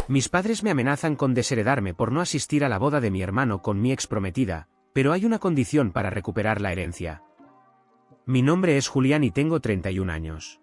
Mis padres me amenazan con desheredarme por no asistir a la boda de mi hermano con mi exprometida, pero hay una condición para recuperar la herencia. Mi nombre es Julián y tengo 31 años.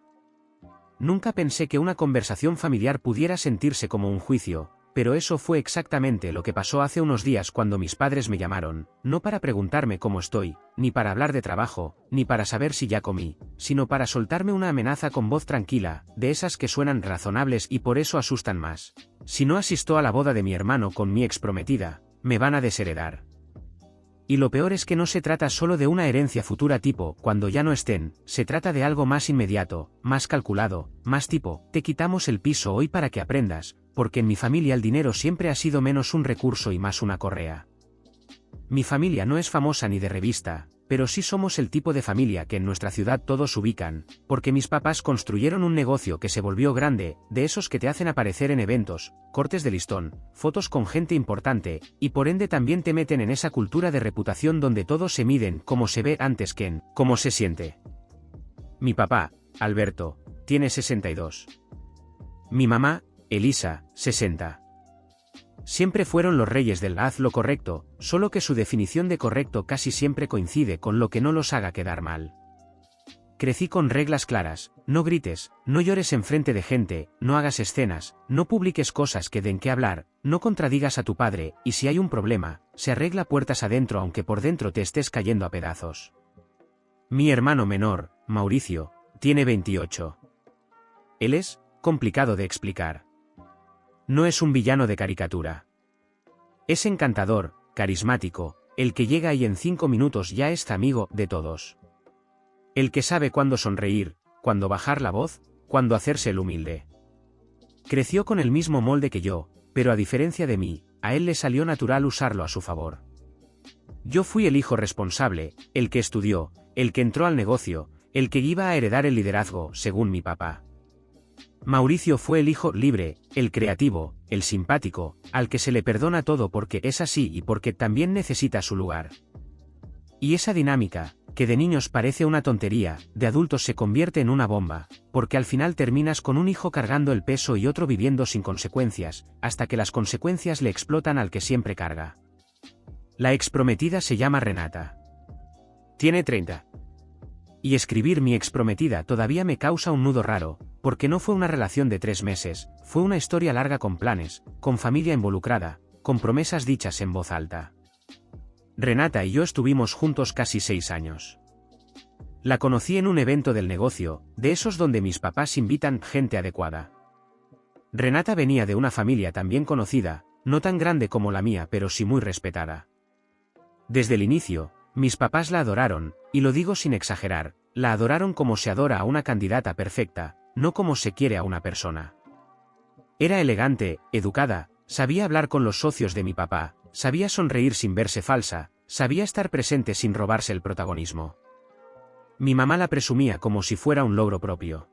Nunca pensé que una conversación familiar pudiera sentirse como un juicio, pero eso fue exactamente lo que pasó hace unos días cuando mis padres me llamaron, no para preguntarme cómo estoy, ni para hablar de trabajo, ni para saber si ya comí, sino para soltarme una amenaza con voz tranquila, de esas que suenan razonables y por eso asustan más. Si no asisto a la boda de mi hermano con mi exprometida, me van a desheredar. Y lo peor es que no se trata solo de una herencia futura tipo, cuando ya no estén, se trata de algo más inmediato, más calculado, más tipo, te quitamos el piso hoy para que aprendas, porque en mi familia el dinero siempre ha sido menos un recurso y más una correa. Mi familia no es famosa ni de revista, pero sí somos el tipo de familia que en nuestra ciudad todos ubican, porque mis papás construyeron un negocio que se volvió grande, de esos que te hacen aparecer en eventos, cortes de listón, fotos con gente importante, y por ende también te meten en esa cultura de reputación donde todos se miden cómo se ve antes que en cómo se siente. Mi papá, Alberto, tiene 62. Mi mamá, Elisa, 60. Siempre fueron los reyes del haz lo correcto, solo que su definición de correcto casi siempre coincide con lo que no los haga quedar mal. Crecí con reglas claras: no grites, no llores enfrente de gente, no hagas escenas, no publiques cosas que den que hablar, no contradigas a tu padre, y si hay un problema, se arregla puertas adentro aunque por dentro te estés cayendo a pedazos. Mi hermano menor, Mauricio, tiene 28. Él es complicado de explicar. No es un villano de caricatura. Es encantador, carismático, el que llega y en 5 minutos ya es amigo de todos. El que sabe cuándo sonreír, cuándo bajar la voz, cuándo hacerse el humilde. Creció con el mismo molde que yo, pero a diferencia de mí, a él le salió natural usarlo a su favor. Yo fui el hijo responsable, el que estudió, el que entró al negocio, el que iba a heredar el liderazgo, según mi papá. Mauricio fue el hijo libre, el creativo, el simpático, al que se le perdona todo porque es así y porque también necesita su lugar. Y esa dinámica, que de niños parece una tontería, de adultos se convierte en una bomba, porque al final terminas con un hijo cargando el peso y otro viviendo sin consecuencias, hasta que las consecuencias le explotan al que siempre carga. La exprometida se llama Renata. Tiene 30. Y escribir mi exprometida todavía me causa un nudo raro, porque no fue una relación de 3 meses, fue una historia larga con planes, con familia involucrada, con promesas dichas en voz alta. Renata y yo estuvimos juntos casi 6 años. La conocí en un evento del negocio, de esos donde mis papás invitan gente adecuada. Renata venía de una familia también conocida, no tan grande como la mía pero sí muy respetada. Desde el inicio, mis papás la adoraron, y lo digo sin exagerar, la adoraron como se adora a una candidata perfecta, no como se quiere a una persona. Era elegante, educada, sabía hablar con los socios de mi papá, sabía sonreír sin verse falsa, sabía estar presente sin robarse el protagonismo. Mi mamá la presumía como si fuera un logro propio.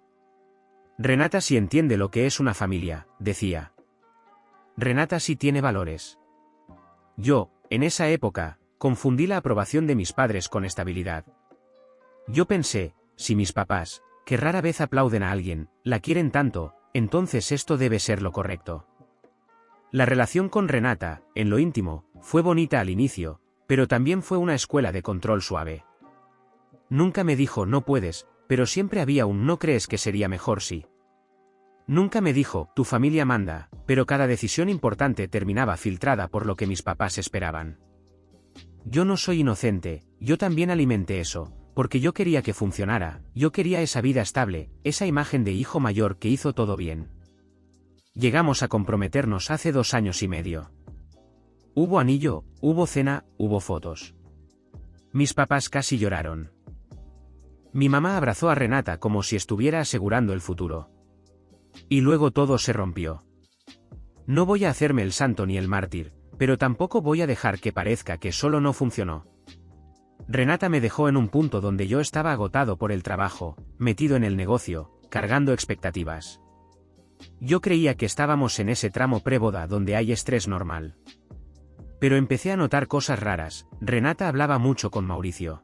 Renata sí entiende lo que es una familia, decía. Renata sí tiene valores. Yo, en esa época, confundí la aprobación de mis padres con estabilidad. Yo pensé, si mis papás, que rara vez aplauden a alguien, la quieren tanto, entonces esto debe ser lo correcto. La relación con Renata, en lo íntimo, fue bonita al inicio, pero también fue una escuela de control suave. Nunca me dijo no puedes, pero siempre había un no crees que sería mejor si. Nunca me dijo tu familia manda, pero cada decisión importante terminaba filtrada por lo que mis papás esperaban. Yo no soy inocente, yo también alimenté eso, porque yo quería que funcionara, yo quería esa vida estable, esa imagen de hijo mayor que hizo todo bien. Llegamos a comprometernos hace 2 años y medio. Hubo anillo, hubo cena, hubo fotos. Mis papás casi lloraron. Mi mamá abrazó a Renata como si estuviera asegurando el futuro. Y luego todo se rompió. No voy a hacerme el santo ni el mártir, pero tampoco voy a dejar que parezca que solo no funcionó. Renata me dejó en un punto donde yo estaba agotado por el trabajo, metido en el negocio, cargando expectativas. Yo creía que estábamos en ese tramo preboda donde hay estrés normal. Pero empecé a notar cosas raras. Renata hablaba mucho con Mauricio.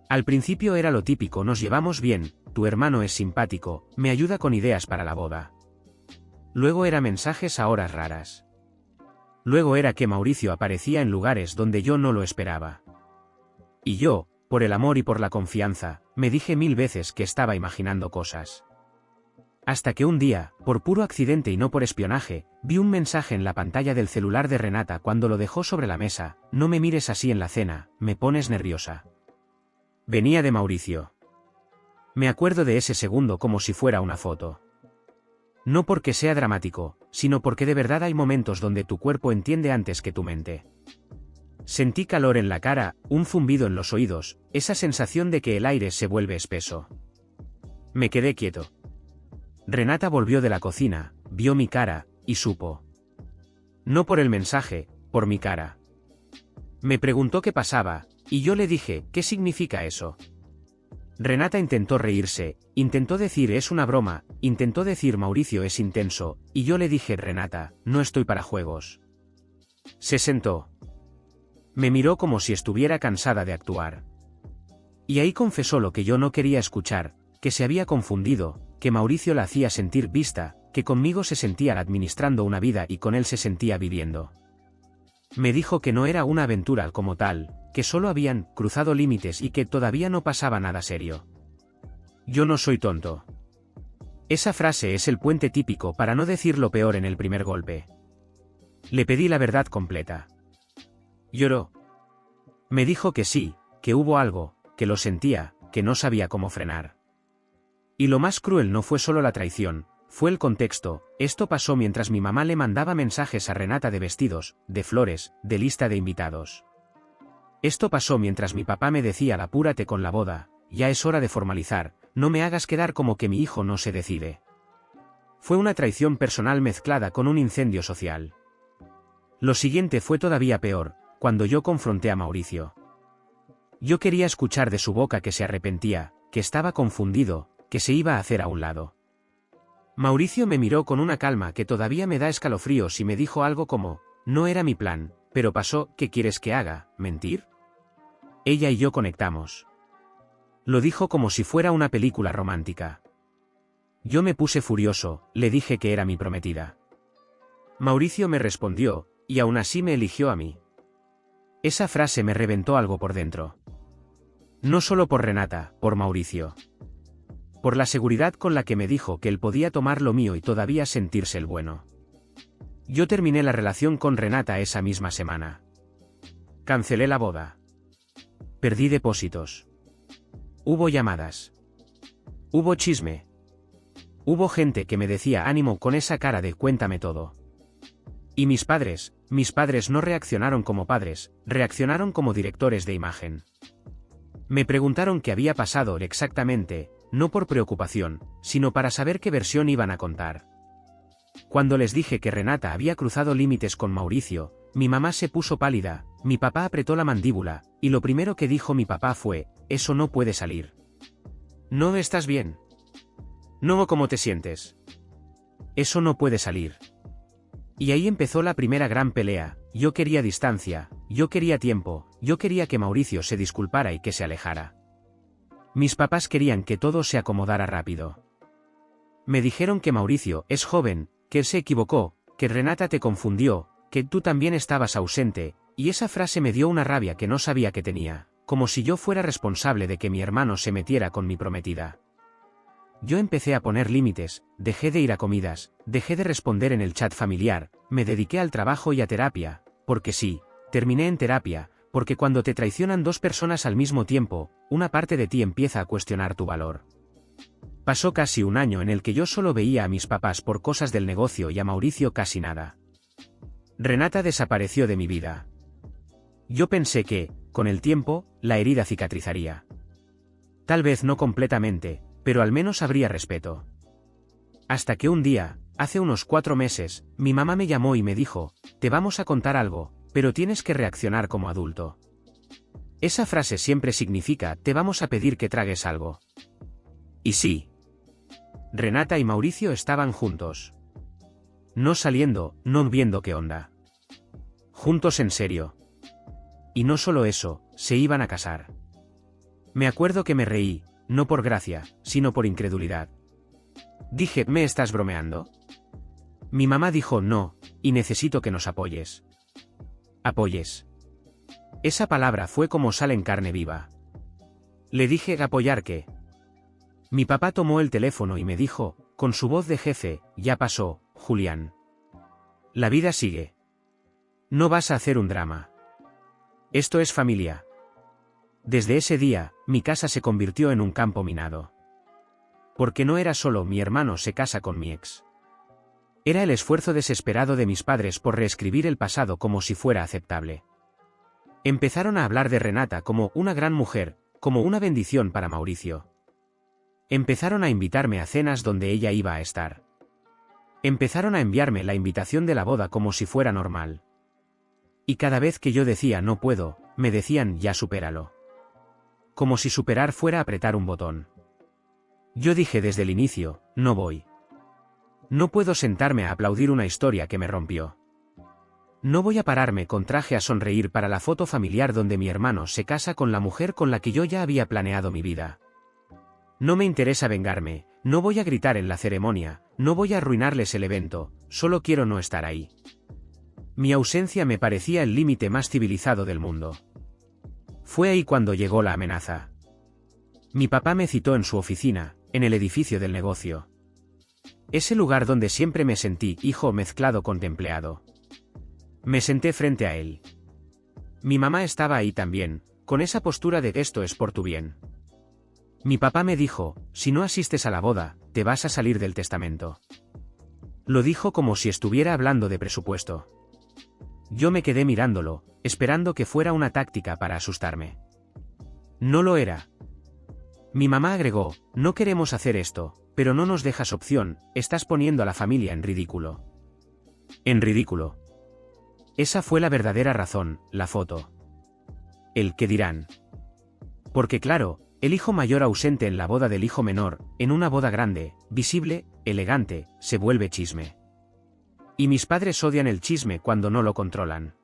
Al principio era lo típico: nos llevamos bien, tu hermano es simpático, me ayuda con ideas para la boda. Luego era mensajes a horas raras. Luego era que Mauricio aparecía en lugares donde yo no lo esperaba. Y yo, por el amor y por la confianza, me dije 1000 veces que estaba imaginando cosas. Hasta que un día, por puro accidente y no por espionaje, vi un mensaje en la pantalla del celular de Renata cuando lo dejó sobre la mesa: no me mires así en la cena, me pones nerviosa. Venía de Mauricio. Me acuerdo de ese segundo como si fuera una foto. No porque sea dramático, sino porque de verdad hay momentos donde tu cuerpo entiende antes que tu mente. Sentí calor en la cara, un zumbido en los oídos, esa sensación de que el aire se vuelve espeso. Me quedé quieto. Renata volvió de la cocina, vio mi cara, y supo. No por el mensaje, por mi cara. Me preguntó qué pasaba, y yo le dije: ¿qué significa eso? Renata intentó reírse, intentó decir es una broma, intentó decir Mauricio es intenso, y yo le dije: Renata, no estoy para juegos. Se sentó. Me miró como si estuviera cansada de actuar. Y ahí confesó lo que yo no quería escuchar, que se había confundido, que Mauricio la hacía sentir vista, que conmigo se sentía administrando una vida y con él se sentía viviendo. Me dijo que no era una aventura como tal, que solo habían cruzado límites y que todavía no pasaba nada serio. Yo no soy tonto. Esa frase es el puente típico para no decir lo peor en el primer golpe. Le pedí la verdad completa. Lloró. Me dijo que sí, que hubo algo, que lo sentía, que no sabía cómo frenar. Y lo más cruel no fue solo la traición, fue el contexto. Esto pasó mientras mi mamá le mandaba mensajes a Renata de vestidos, de flores, de lista de invitados. Esto pasó mientras mi papá me decía: apúrate con la boda, ya es hora de formalizar, no me hagas quedar como que mi hijo no se decide. Fue una traición personal mezclada con un incendio social. Lo siguiente fue todavía peor, cuando yo confronté a Mauricio. Yo quería escuchar de su boca que se arrepentía, que estaba confundido, que se iba a hacer a un lado. Mauricio me miró con una calma que todavía me da escalofríos y me dijo algo como: no era mi plan, pero pasó. ¿Qué quieres que haga? ¿Mentir? Ella y yo conectamos. Lo dijo como si fuera una película romántica. Yo me puse furioso, le dije que era mi prometida. Mauricio me respondió, y aún así me eligió a mí. Esa frase me reventó algo por dentro. No solo por Renata, por Mauricio. Por la seguridad con la que me dijo que él podía tomar lo mío y todavía sentirse el bueno. Yo terminé la relación con Renata esa misma semana. Cancelé la boda. Perdí depósitos. Hubo llamadas. Hubo chisme. Hubo gente que me decía ánimo con esa cara de cuéntame todo. Y mis padres no reaccionaron como padres, reaccionaron como directores de imagen. Me preguntaron qué había pasado exactamente, no por preocupación, sino para saber qué versión iban a contar. Cuando les dije que Renata había cruzado límites con Mauricio, mi mamá se puso pálida, mi papá apretó la mandíbula, y lo primero que dijo mi papá fue: eso no puede salir. ¿No estás bien? No, ¿cómo te sientes? Eso no puede salir. Y ahí empezó la primera gran pelea. Yo quería distancia, yo quería tiempo, yo quería que Mauricio se disculpara y que se alejara. Mis papás querían que todo se acomodara rápido. Me dijeron que Mauricio es joven, que él se equivocó, que Renata te confundió, que tú también estabas ausente, y esa frase me dio una rabia que no sabía que tenía, como si yo fuera responsable de que mi hermano se metiera con mi prometida. Yo empecé a poner límites, dejé de ir a comidas, dejé de responder en el chat familiar, me dediqué al trabajo y a terapia, porque sí, terminé en terapia, porque cuando te traicionan dos personas al mismo tiempo, una parte de ti empieza a cuestionar tu valor. Pasó casi un año en el que yo solo veía a mis papás por cosas del negocio y a Mauricio casi nada. Renata desapareció de mi vida. Yo pensé que, con el tiempo, la herida cicatrizaría. Tal vez no completamente, pero al menos habría respeto. Hasta que un día, hace unos 4 meses, mi mamá me llamó y me dijo: te vamos a contar algo, pero tienes que reaccionar como adulto. Esa frase siempre significa: te vamos a pedir que tragues algo. Y sí. Renata y Mauricio estaban juntos. No saliendo, no viendo qué onda. Juntos en serio. Y no solo eso, se iban a casar. Me acuerdo que me reí, no por gracia, sino por incredulidad. Dije: ¿me estás bromeando? Mi mamá dijo no, y necesito que nos apoyes. ¿Apoyes? Esa palabra fue como sal en carne viva. Le dije, ¿apoyar qué? Mi papá tomó el teléfono y me dijo, con su voz de jefe, ya pasó, Julián. La vida sigue. No vas a hacer un drama. Esto es familia. Desde ese día, mi casa se convirtió en un campo minado. Porque no era solo mi hermano se casa con mi ex. Era el esfuerzo desesperado de mis padres por reescribir el pasado como si fuera aceptable. Empezaron a hablar de Renata como una gran mujer, como una bendición para Mauricio. Empezaron a invitarme a cenas donde ella iba a estar. Empezaron a enviarme la invitación de la boda como si fuera normal. Y cada vez que yo decía no puedo, me decían ya supéralo. Como si superar fuera apretar un botón. Yo dije desde el inicio, no voy. No puedo sentarme a aplaudir una historia que me rompió. No voy a pararme con traje a sonreír para la foto familiar donde mi hermano se casa con la mujer con la que yo ya había planeado mi vida. No me interesa vengarme, no voy a gritar en la ceremonia, no voy a arruinarles el evento, solo quiero no estar ahí. Mi ausencia me parecía el límite más civilizado del mundo. Fue ahí cuando llegó la amenaza. Mi papá me citó en su oficina, en el edificio del negocio. Ese lugar donde siempre me sentí hijo mezclado con empleado. Me senté frente a él. Mi mamá estaba ahí también, con esa postura de esto es por tu bien. Mi papá me dijo, si no asistes a la boda, te vas a salir del testamento. Lo dijo como si estuviera hablando de presupuesto. Yo me quedé mirándolo, esperando que fuera una táctica para asustarme. No lo era. Mi mamá agregó, no queremos hacer esto, pero no nos dejas opción, estás poniendo a la familia en ridículo. En ridículo. Esa fue la verdadera razón, la foto. El qué dirán. Porque claro, el hijo mayor ausente en la boda del hijo menor, en una boda grande, visible, elegante, se vuelve chisme. Y mis padres odian el chisme cuando no lo controlan.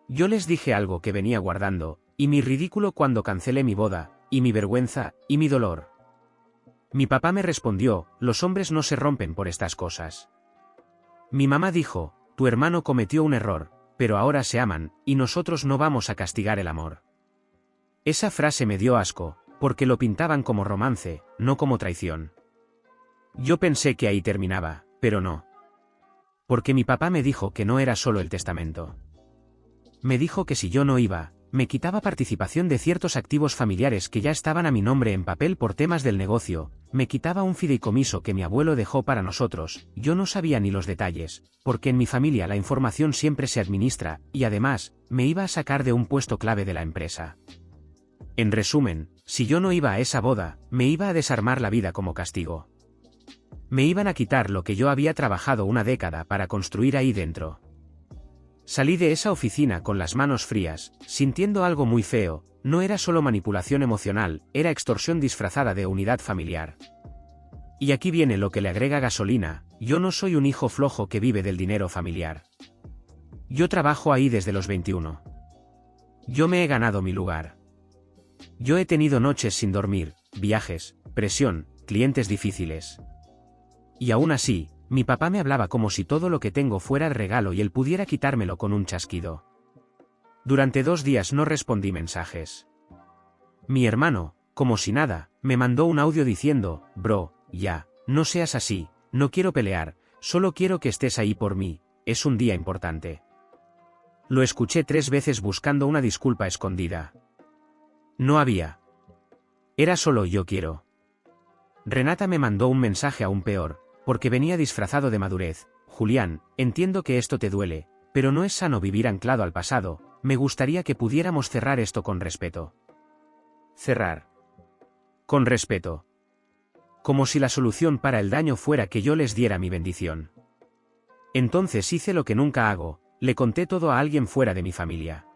Yo les dije algo que venía guardando, y mi ridículo cuando cancelé mi boda, y mi vergüenza, y mi dolor. Mi papá me respondió, los hombres no se rompen por estas cosas. Mi mamá dijo, tu hermano cometió un error, pero ahora se aman, y nosotros no vamos a castigar el amor. Esa frase me dio asco, porque lo pintaban como romance, no como traición. Yo pensé que ahí terminaba, pero no. Porque mi papá me dijo que no era solo el testamento. Me dijo que si yo no iba, me quitaba participación de ciertos activos familiares que ya estaban a mi nombre en papel por temas del negocio, me quitaba un fideicomiso que mi abuelo dejó para nosotros, yo no sabía ni los detalles, porque en mi familia la información siempre se administra, y además, me iba a sacar de un puesto clave de la empresa. En resumen, si yo no iba a esa boda, me iba a desarmar la vida como castigo. Me iban a quitar lo que yo había trabajado una década para construir ahí dentro. Salí de esa oficina con las manos frías, sintiendo algo muy feo, no era solo manipulación emocional, era extorsión disfrazada de unidad familiar. Y aquí viene lo que le agrega gasolina, yo no soy un hijo flojo que vive del dinero familiar. Yo trabajo ahí desde los 21. Yo me he ganado mi lugar. Yo he tenido noches sin dormir, viajes, presión, clientes difíciles. Y aún así, mi papá me hablaba como si todo lo que tengo fuera el regalo y él pudiera quitármelo con un chasquido. Durante 2 días no respondí mensajes. Mi hermano, como si nada, me mandó un audio diciendo, bro, ya, no seas así, no quiero pelear, solo quiero que estés ahí por mí, es un día importante. Lo escuché 3 veces buscando una disculpa escondida. No había. Era solo yo quiero. Renata me mandó un mensaje aún peor, porque venía disfrazado de madurez. Julián, entiendo que esto te duele, pero no es sano vivir anclado al pasado, me gustaría que pudiéramos cerrar esto con respeto. Cerrar. Con respeto. Como si la solución para el daño fuera que yo les diera mi bendición. Entonces hice lo que nunca hago, le conté todo a alguien fuera de mi familia.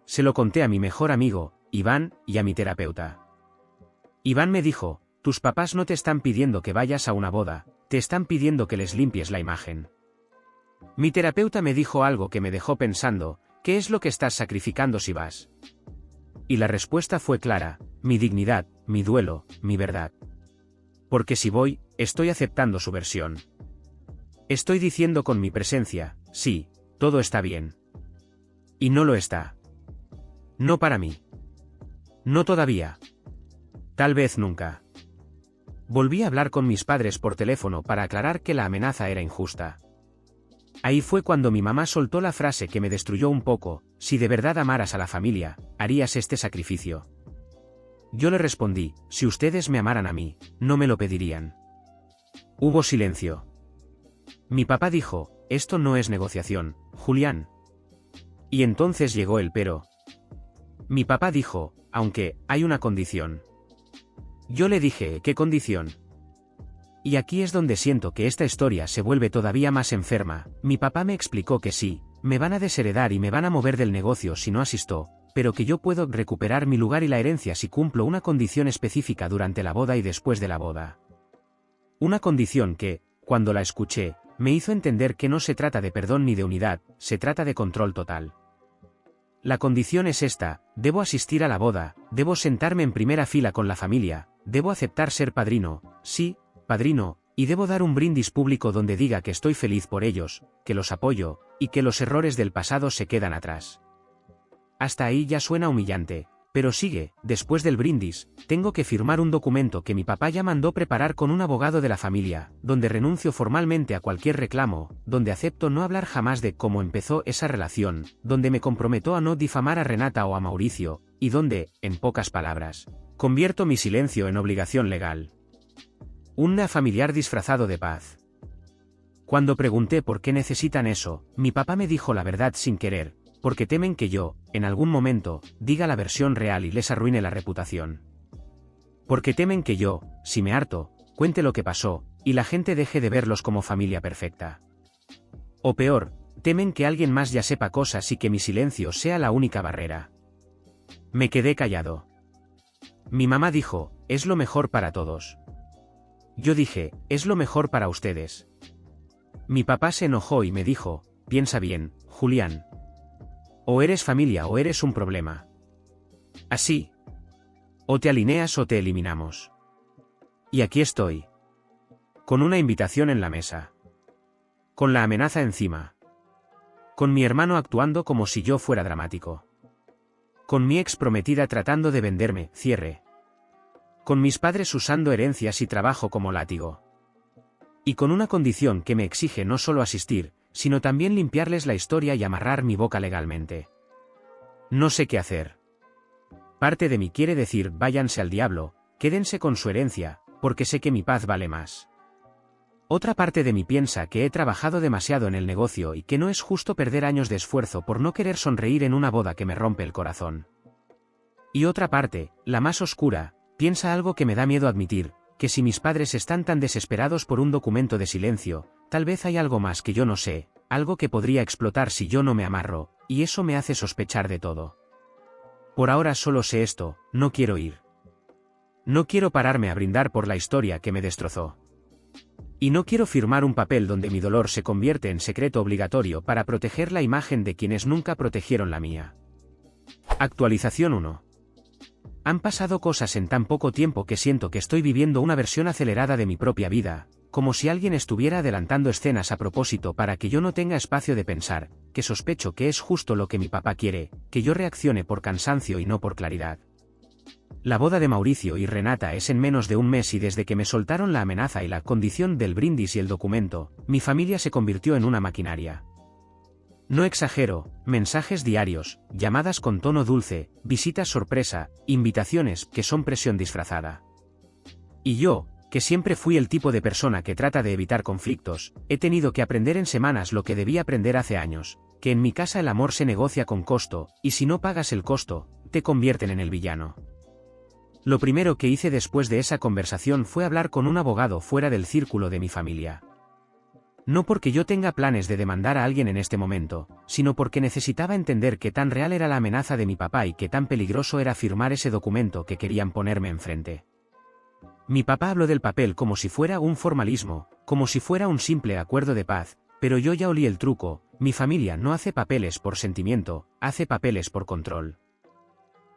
Se lo conté a mi mejor amigo, Iván, y a mi terapeuta. Iván me dijo, tus papás no te están pidiendo que vayas a una boda, te están pidiendo que les limpies la imagen. Mi terapeuta me dijo algo que me dejó pensando, ¿qué es lo que estás sacrificando si vas? Y la respuesta fue clara, mi dignidad, mi duelo, mi verdad. Porque si voy, estoy aceptando su versión. Estoy diciendo con mi presencia, sí, todo está bien. Y no lo está. No para mí. No todavía. Tal vez nunca. Volví a hablar con mis padres por teléfono para aclarar que la amenaza era injusta. Ahí fue cuando mi mamá soltó la frase que me destruyó un poco: si de verdad amaras a la familia, harías este sacrificio. Yo le respondí: si ustedes me amaran a mí, no me lo pedirían. Hubo silencio. Mi papá dijo: esto no es negociación, Julián. Y entonces llegó el pero. Mi papá dijo: aunque, hay una condición. Yo le dije: ¿qué condición? Y aquí es donde siento que esta historia se vuelve todavía más enferma. Mi papá me explicó que sí, me van a desheredar y me van a mover del negocio si no asisto, pero que yo puedo recuperar mi lugar y la herencia si cumplo una condición específica durante la boda y después de la boda. Una condición que, cuando la escuché, me hizo entender que no se trata de perdón ni de unidad, se trata de control total. La condición es esta: debo asistir a la boda, debo sentarme en primera fila con la familia, debo aceptar ser padrino, sí, padrino, y debo dar un brindis público donde diga que estoy feliz por ellos, que los apoyo, y que los errores del pasado se quedan atrás. Hasta ahí ya suena humillante, pero sigue: después del brindis, tengo que firmar un documento que mi papá ya mandó preparar con un abogado de la familia, donde renuncio formalmente a cualquier reclamo, donde acepto no hablar jamás de cómo empezó esa relación, donde me comprometo a no difamar a Renata o a Mauricio, y donde, en pocas palabras, convierto mi silencio en obligación legal. Un familiar disfrazado de paz. Cuando pregunté por qué necesitan eso, mi papá me dijo la verdad sin querer: porque temen que yo, en algún momento, diga la versión real y les arruine la reputación. Porque temen que yo, si me harto, cuente lo que pasó, y la gente deje de verlos como familia perfecta. O peor, temen que alguien más ya sepa cosas y que mi silencio sea la única barrera. Me quedé callado. Mi mamá dijo: es lo mejor para todos. Yo dije: es lo mejor para ustedes. Mi papá se enojó y me dijo: piensa bien, Julián. O eres familia o eres un problema. Así. O te alineas o te eliminamos. Y aquí estoy. Con una invitación en la mesa. Con la amenaza encima. Con mi hermano actuando como si yo fuera dramático. Con mi ex prometida tratando de venderme cierre. Con mis padres usando herencias y trabajo como látigo. Y con una condición que me exige no solo asistir, sino también limpiarles la historia y amarrar mi boca legalmente. No sé qué hacer. Parte de mí quiere decir: váyanse al diablo, quédense con su herencia, porque sé que mi paz vale más. Otra parte de mí piensa que he trabajado demasiado en el negocio y que no es justo perder años de esfuerzo por no querer sonreír en una boda que me rompe el corazón. Y otra parte, la más oscura, piensa algo que me da miedo admitir: que si mis padres están tan desesperados por un documento de silencio, tal vez hay algo más que yo no sé, algo que podría explotar si yo no me amarro, y eso me hace sospechar de todo. Por ahora solo sé esto: no quiero ir. No quiero pararme a brindar por la historia que me destrozó. Y no quiero firmar un papel donde mi dolor se convierte en secreto obligatorio para proteger la imagen de quienes nunca protegieron la mía. Actualización 1. Han pasado cosas en tan poco tiempo que siento que estoy viviendo una versión acelerada de mi propia vida, como si alguien estuviera adelantando escenas a propósito para que yo no tenga espacio de pensar, que sospecho que es justo lo que mi papá quiere, que yo reaccione por cansancio y no por claridad. La boda de Mauricio y Renata es en menos de un mes y desde que me soltaron la amenaza y la condición del brindis y el documento, mi familia se convirtió en una maquinaria. No exagero: mensajes diarios, llamadas con tono dulce, visitas sorpresa, invitaciones que son presión disfrazada. Y yo, que siempre fui el tipo de persona que trata de evitar conflictos, he tenido que aprender en semanas lo que debía aprender hace años: que en mi casa el amor se negocia con costo, y si no pagas el costo, te convierten en el villano. Lo primero que hice después de esa conversación fue hablar con un abogado fuera del círculo de mi familia. No porque yo tenga planes de demandar a alguien en este momento, sino porque necesitaba entender qué tan real era la amenaza de mi papá y qué tan peligroso era firmar ese documento que querían ponerme enfrente. Mi papá habló del papel como si fuera un formalismo, como si fuera un simple acuerdo de paz, pero yo ya olí el truco: mi familia no hace papeles por sentimiento, hace papeles por control.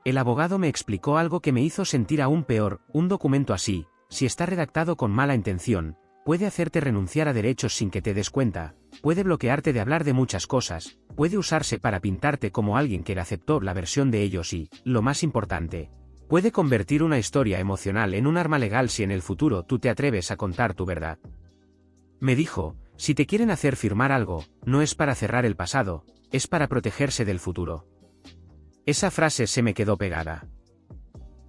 El abogado me explicó algo que me hizo sentir aún peor: un documento así, si está redactado con mala intención, puede hacerte renunciar a derechos sin que te des cuenta, puede bloquearte de hablar de muchas cosas, puede usarse para pintarte como alguien que aceptó la versión de ellos y, lo más importante, puede convertir una historia emocional en un arma legal si en el futuro tú te atreves a contar tu verdad. Me dijo, si te quieren hacer firmar algo, no es para cerrar el pasado, es para protegerse del futuro. Esa frase se me quedó pegada.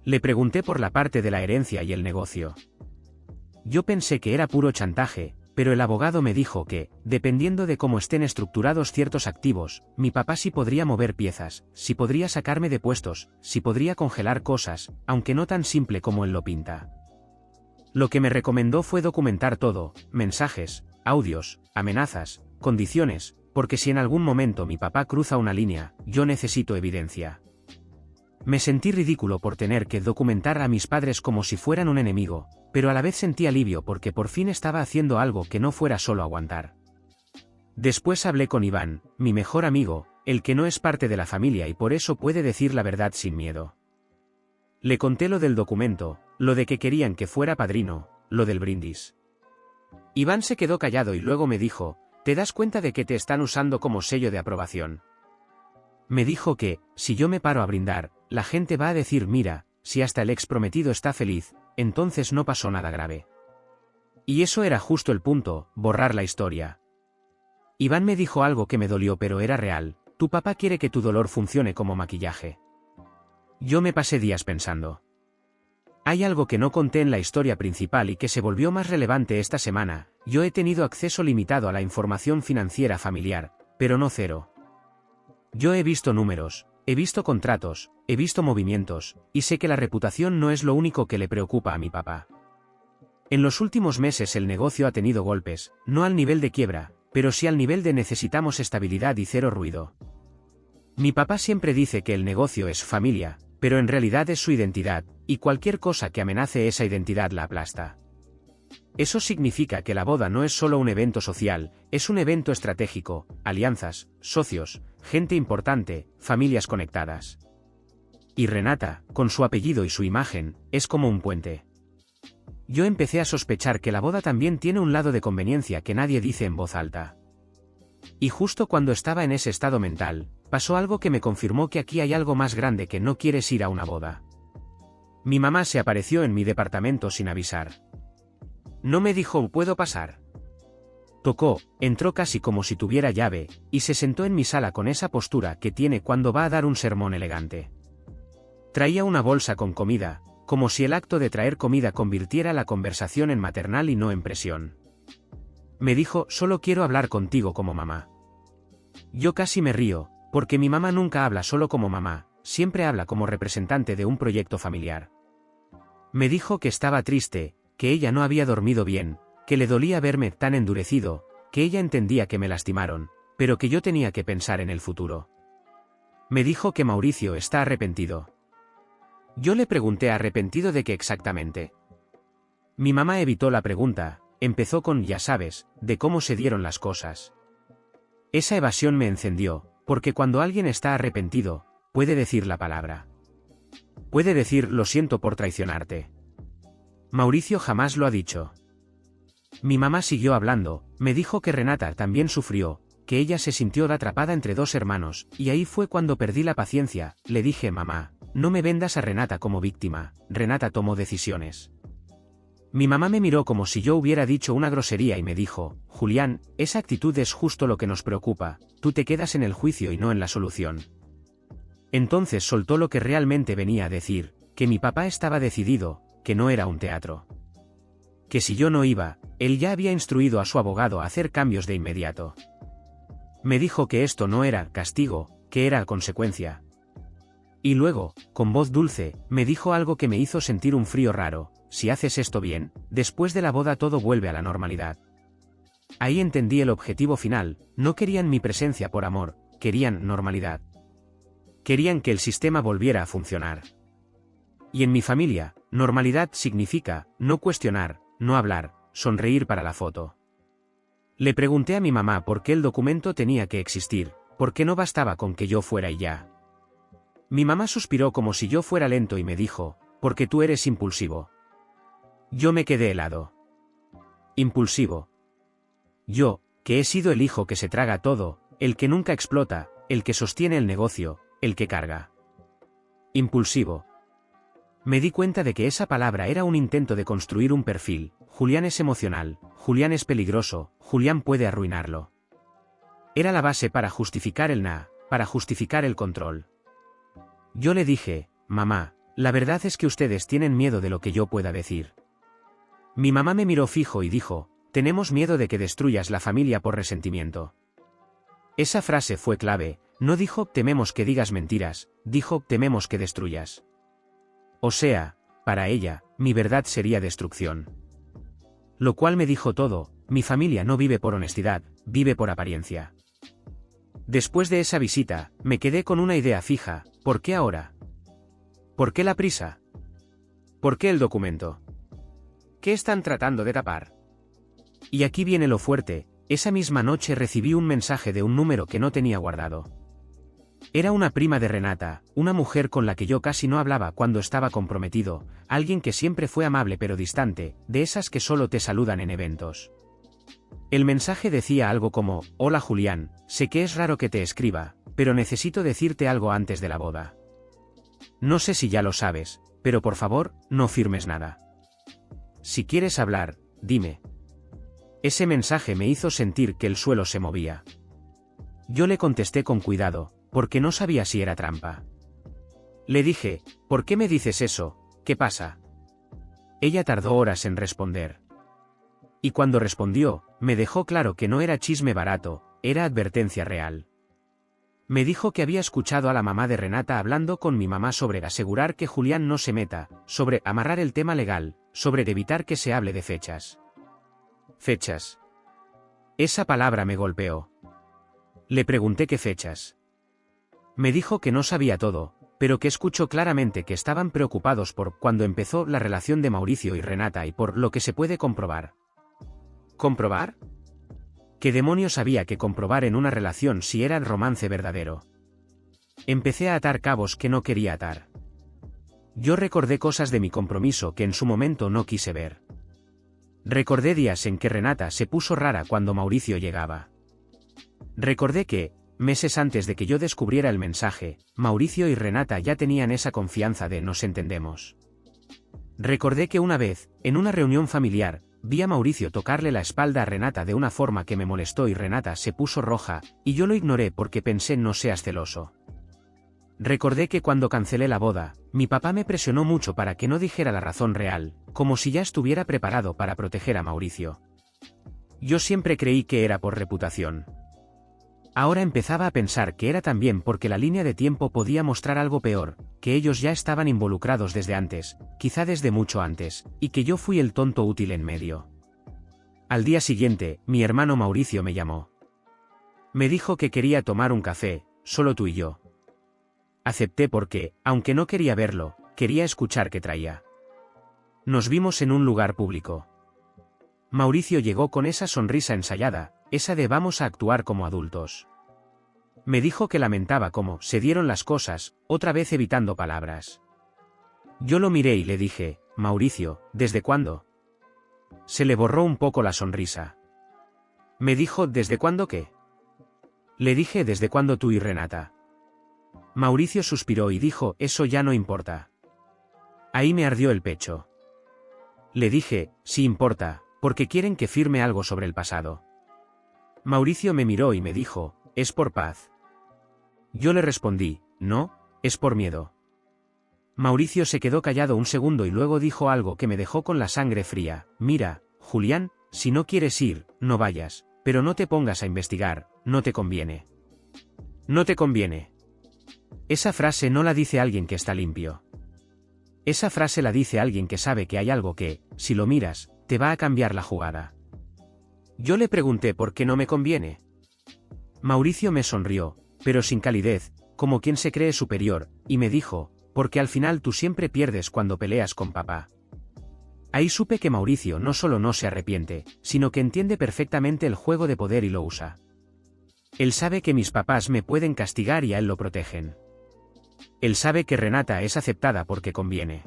Le pregunté por la parte de la herencia y el negocio. Yo pensé que era puro chantaje, pero el abogado me dijo que, dependiendo de cómo estén estructurados ciertos activos, mi papá sí podría mover piezas, sí podría sacarme de puestos, sí podría congelar cosas, aunque no tan simple como él lo pinta. Lo que me recomendó fue documentar todo, mensajes, audios, amenazas, condiciones, porque si en algún momento mi papá cruza una línea, yo necesito evidencia. Me sentí ridículo por tener que documentar a mis padres como si fueran un enemigo, pero a la vez sentí alivio porque por fin estaba haciendo algo que no fuera solo aguantar. Después hablé con Iván, mi mejor amigo, el que no es parte de la familia y por eso puede decir la verdad sin miedo. Le conté lo del documento, lo de que querían que fuera padrino, lo del brindis. Iván se quedó callado y luego me dijo, ¿te das cuenta de que te están usando como sello de aprobación? Me dijo que, si yo me paro a brindar, la gente va a decir mira, si hasta el ex prometido está feliz, entonces no pasó nada grave. Y eso era justo el punto, borrar la historia. Iván me dijo algo que me dolió pero era real, tu papá quiere que tu dolor funcione como maquillaje. Yo me pasé días pensando. Hay algo que no conté en la historia principal y que se volvió más relevante esta semana, yo he tenido acceso limitado a la información financiera familiar, pero no cero. Yo he visto números, he visto contratos, he visto movimientos, y sé que la reputación no es lo único que le preocupa a mi papá. En los últimos meses el negocio ha tenido golpes, no al nivel de quiebra, pero sí al nivel de necesitamos estabilidad y cero ruido. Mi papá siempre dice que el negocio es familia, pero en realidad es su identidad, y cualquier cosa que amenace esa identidad la aplasta. Eso significa que la boda no es solo un evento social, es un evento estratégico, alianzas, socios, gente importante, familias conectadas. Y Renata, con su apellido y su imagen, es como un puente. Yo empecé a sospechar que la boda también tiene un lado de conveniencia que nadie dice en voz alta. Y justo cuando estaba en ese estado mental, pasó algo que me confirmó que aquí hay algo más grande que no quieres ir a una boda. Mi mamá se apareció en mi departamento sin avisar. No me dijo ¿puedo pasar? Tocó, entró casi como si tuviera llave, y se sentó en mi sala con esa postura que tiene cuando va a dar un sermón elegante. Traía una bolsa con comida, como si el acto de traer comida convirtiera la conversación en maternal y no en presión. Me dijo, solo quiero hablar contigo como mamá. Yo casi me río, porque mi mamá nunca habla solo como mamá, siempre habla como representante de un proyecto familiar. Me dijo que estaba triste, que ella no había dormido bien, que le dolía verme tan endurecido, que ella entendía que me lastimaron, pero que yo tenía que pensar en el futuro. Me dijo que Mauricio está arrepentido. Yo le pregunté ¿arrepentido de qué exactamente? Mi mamá evitó la pregunta, empezó con ya sabes, de cómo se dieron las cosas. Esa evasión me encendió, porque cuando alguien está arrepentido, puede decir la palabra. Puede decir lo siento por traicionarte. Mauricio jamás lo ha dicho. Mi mamá siguió hablando, me dijo que Renata también sufrió, que ella se sintió atrapada entre dos hermanos, y ahí fue cuando perdí la paciencia, le dije mamá, no me vendas a Renata como víctima, Renata tomó decisiones. Mi mamá me miró como si yo hubiera dicho una grosería y me dijo, Julián, esa actitud es justo lo que nos preocupa, tú te quedas en el juicio y no en la solución. Entonces soltó lo que realmente venía a decir, que mi papá estaba decidido, que no era un teatro. Que si yo no iba, él ya había instruido a su abogado a hacer cambios de inmediato. Me dijo que esto no era castigo, que era consecuencia. Y luego, con voz dulce, me dijo algo que me hizo sentir un frío raro, si haces esto bien, después de la boda todo vuelve a la normalidad. Ahí entendí el objetivo final, no querían mi presencia por amor, querían normalidad. Querían que el sistema volviera a funcionar. Y en mi familia, normalidad significa, no cuestionar, no hablar, sonreír para la foto. Le pregunté a mi mamá por qué el documento tenía que existir, por qué no bastaba con que yo fuera y ya. Mi mamá suspiró como si yo fuera lento y me dijo, porque tú eres impulsivo. Yo me quedé helado. Impulsivo. Yo, que he sido el hijo que se traga todo, el que nunca explota, el que sostiene el negocio, el que carga. Impulsivo. Me di cuenta de que esa palabra era un intento de construir un perfil. Julián es emocional, Julián es peligroso, Julián puede arruinarlo. Era la base para justificar el para justificar el control. Yo le dije, mamá, la verdad es que ustedes tienen miedo de lo que yo pueda decir. Mi mamá me miró fijo y dijo, tenemos miedo de que destruyas la familia por resentimiento. Esa frase fue clave, no dijo tememos que digas mentiras, dijo tememos que destruyas. O sea, para ella, mi verdad sería destrucción. Lo cual me dijo todo, mi familia no vive por honestidad, vive por apariencia. Después de esa visita, me quedé con una idea fija, ¿por qué ahora? ¿Por qué la prisa? ¿Por qué el documento? ¿Qué están tratando de tapar? Y aquí viene lo fuerte, esa misma noche recibí un mensaje de un número que no tenía guardado. Era una prima de Renata, una mujer con la que yo casi no hablaba cuando estaba comprometido, alguien que siempre fue amable pero distante, de esas que solo te saludan en eventos. El mensaje decía algo como, hola Julián, sé que es raro que te escriba, pero necesito decirte algo antes de la boda. No sé si ya lo sabes, pero por favor, no firmes nada. Si quieres hablar, dime. Ese mensaje me hizo sentir que el suelo se movía. Yo le contesté con cuidado, porque no sabía si era trampa. Le dije, ¿por qué me dices eso? ¿Qué pasa? Ella tardó horas en responder. Y cuando respondió, me dejó claro que no era chisme barato, era advertencia real. Me dijo que había escuchado a la mamá de Renata hablando con mi mamá sobre asegurar que Julián no se meta, sobre amarrar el tema legal, sobre evitar que se hable de fechas. Fechas. Esa palabra me golpeó. Le pregunté qué fechas. Me dijo que no sabía todo, pero que escuchó claramente que estaban preocupados por cuando empezó la relación de Mauricio y Renata y por lo que se puede comprobar. ¿Comprobar? ¿Qué demonios había que comprobar en una relación si era el romance verdadero? Empecé a atar cabos que no quería atar. Yo recordé cosas de mi compromiso que en su momento no quise ver. Recordé días en que Renata se puso rara cuando Mauricio llegaba. Recordé que, meses antes de que yo descubriera el mensaje, Mauricio y Renata ya tenían esa confianza de nos entendemos. Recordé que una vez, en una reunión familiar, vi a Mauricio tocarle la espalda a Renata de una forma que me molestó y Renata se puso roja, y yo lo ignoré porque pensé no seas celoso. Recordé que cuando cancelé la boda, mi papá me presionó mucho para que no dijera la razón real, como si ya estuviera preparado para proteger a Mauricio. Yo siempre creí que era por reputación. Ahora empezaba a pensar que era también porque la línea de tiempo podía mostrar algo peor, que ellos ya estaban involucrados desde antes, quizá desde mucho antes, y que yo fui el tonto útil en medio. Al día siguiente, mi hermano Mauricio me llamó. Me dijo que quería tomar un café, solo tú y yo. Acepté porque, aunque no quería verlo, quería escuchar qué traía. Nos vimos en un lugar público. Mauricio llegó con esa sonrisa ensayada, esa de vamos a actuar como adultos. Me dijo que lamentaba cómo se dieron las cosas, otra vez evitando palabras. Yo lo miré y le dije, Mauricio, ¿desde cuándo? Se le borró un poco la sonrisa. Me dijo, ¿desde cuándo qué? Le dije, ¿desde cuándo tú y Renata? Mauricio suspiró y dijo, eso ya no importa. Ahí me ardió el pecho. Le dije, sí importa, porque quieren que firme algo sobre el pasado. Mauricio me miró y me dijo, es por paz. Yo le respondí, no, es por miedo. Mauricio se quedó callado un segundo y luego dijo algo que me dejó con la sangre fría, mira, Julián, si no quieres ir, no vayas, pero no te pongas a investigar, no te conviene. No te conviene. Esa frase no la dice alguien que está limpio. Esa frase la dice alguien que sabe que hay algo que, si lo miras, te va a cambiar la jugada. Yo le pregunté por qué no me conviene. Mauricio me sonrió, pero sin calidez, como quien se cree superior, y me dijo, porque al final tú siempre pierdes cuando peleas con papá. Ahí supe que Mauricio no solo no se arrepiente, sino que entiende perfectamente el juego de poder y lo usa. Él sabe que mis papás me pueden castigar y a él lo protegen. Él sabe que Renata es aceptada porque conviene.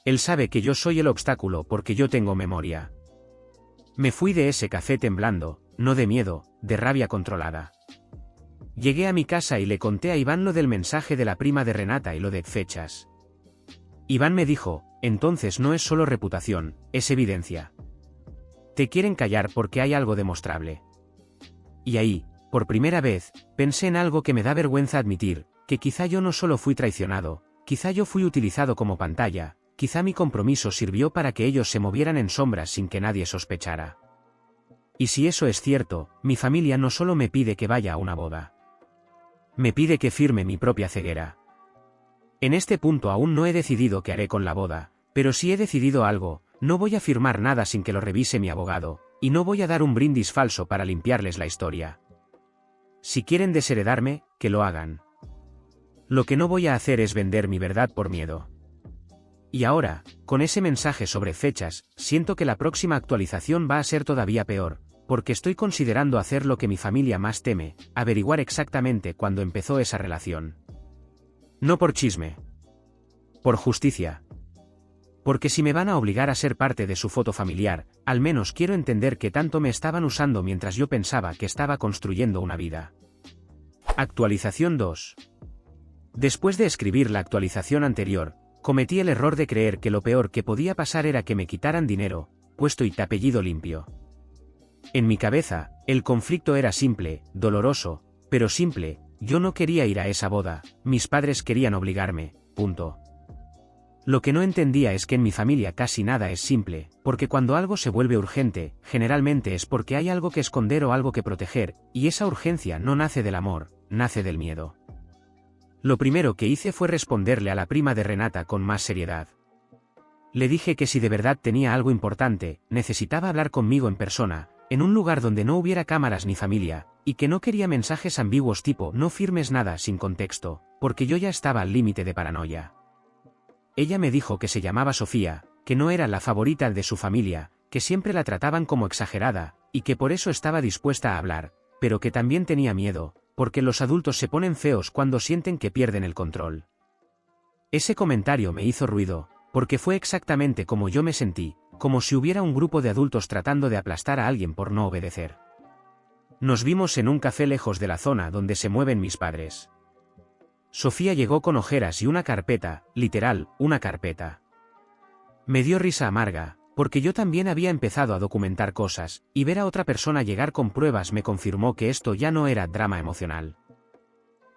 Él sabe que yo soy el obstáculo porque yo tengo memoria. Me fui de ese café temblando, no de miedo, de rabia controlada. Llegué a mi casa y le conté a Iván lo del mensaje de la prima de Renata y lo de fechas. Iván me dijo, entonces no es solo reputación, es evidencia. Te quieren callar porque hay algo demostrable. Y ahí, por primera vez, pensé en algo que me da vergüenza admitir, que quizá yo no solo fui traicionado, quizá yo fui utilizado como pantalla, quizá mi compromiso sirvió para que ellos se movieran en sombras sin que nadie sospechara. Y si eso es cierto, mi familia no solo me pide que vaya a una boda. Me pide que firme mi propia ceguera. En este punto aún no he decidido qué haré con la boda, pero si he decidido algo, no voy a firmar nada sin que lo revise mi abogado, y no voy a dar un brindis falso para limpiarles la historia. Si quieren desheredarme, que lo hagan. Lo que no voy a hacer es vender mi verdad por miedo. Y ahora, con ese mensaje sobre fechas, siento que la próxima actualización va a ser todavía peor, porque estoy considerando hacer lo que mi familia más teme, averiguar exactamente cuándo empezó esa relación. No por chisme. Por justicia. Porque si me van a obligar a ser parte de su foto familiar, al menos quiero entender que tanto me estaban usando mientras yo pensaba que estaba construyendo una vida. Actualización 2. Después de escribir la actualización anterior, cometí el error de creer que lo peor que podía pasar era que me quitaran dinero, puesto y apellido limpio. En mi cabeza, el conflicto era simple, doloroso, pero simple. Yo no quería ir a esa boda, mis padres querían obligarme, punto. Lo que no entendía es que en mi familia casi nada es simple, porque cuando algo se vuelve urgente, generalmente es porque hay algo que esconder o algo que proteger, y esa urgencia no nace del amor, nace del miedo. Lo primero que hice fue responderle a la prima de Renata con más seriedad. Le dije que si de verdad tenía algo importante, necesitaba hablar conmigo en persona, en un lugar donde no hubiera cámaras ni familia, y que no quería mensajes ambiguos tipo no firmes nada sin contexto, porque yo ya estaba al límite de paranoia. Ella me dijo que se llamaba Sofía, que no era la favorita de su familia, que siempre la trataban como exagerada, y que por eso estaba dispuesta a hablar, pero que también tenía miedo, porque los adultos se ponen feos cuando sienten que pierden el control. Ese comentario me hizo ruido, porque fue exactamente como yo me sentí, como si hubiera un grupo de adultos tratando de aplastar a alguien por no obedecer. Nos vimos en un café lejos de la zona donde se mueven mis padres. Sofía llegó con ojeras y una carpeta, literal, una carpeta. Me dio risa amarga, porque yo también había empezado a documentar cosas, y ver a otra persona llegar con pruebas me confirmó que esto ya no era drama emocional.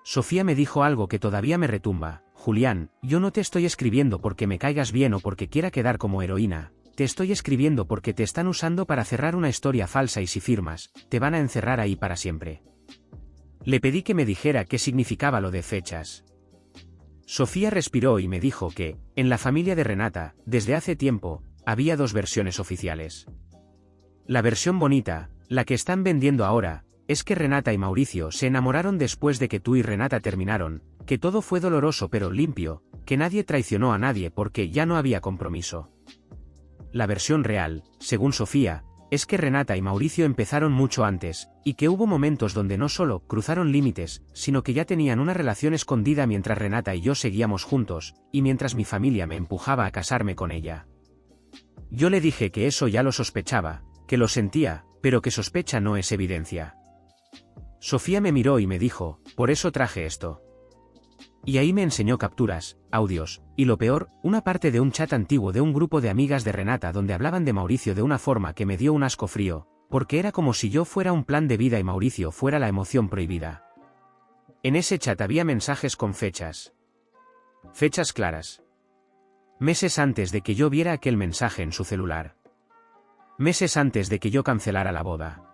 Sofía me dijo algo que todavía me retumba: Julián, yo no te estoy escribiendo porque me caigas bien o porque quiera quedar como heroína, te estoy escribiendo porque te están usando para cerrar una historia falsa y si firmas, te van a encerrar ahí para siempre. Le pedí que me dijera qué significaba lo de fechas. Sofía respiró y me dijo que, en la familia de Renata, desde hace tiempo, había dos versiones oficiales. La versión bonita, la que están vendiendo ahora, es que Renata y Mauricio se enamoraron después de que tú y Renata terminaron, que todo fue doloroso pero limpio, que nadie traicionó a nadie porque ya no había compromiso. La versión real, según Sofía, es que Renata y Mauricio empezaron mucho antes, y que hubo momentos donde no solo cruzaron límites, sino que ya tenían una relación escondida mientras Renata y yo seguíamos juntos, y mientras mi familia me empujaba a casarme con ella. Yo le dije que eso ya lo sospechaba, que lo sentía, pero que sospecha no es evidencia. Sofía me miró y me dijo, por eso traje esto. Y ahí me enseñó capturas, audios, y lo peor, una parte de un chat antiguo de un grupo de amigas de Renata donde hablaban de Mauricio de una forma que me dio un asco frío, porque era como si yo fuera un plan de vida y Mauricio fuera la emoción prohibida. En ese chat había mensajes con fechas. Fechas claras. Meses antes de que yo viera aquel mensaje en su celular. Meses antes de que yo cancelara la boda.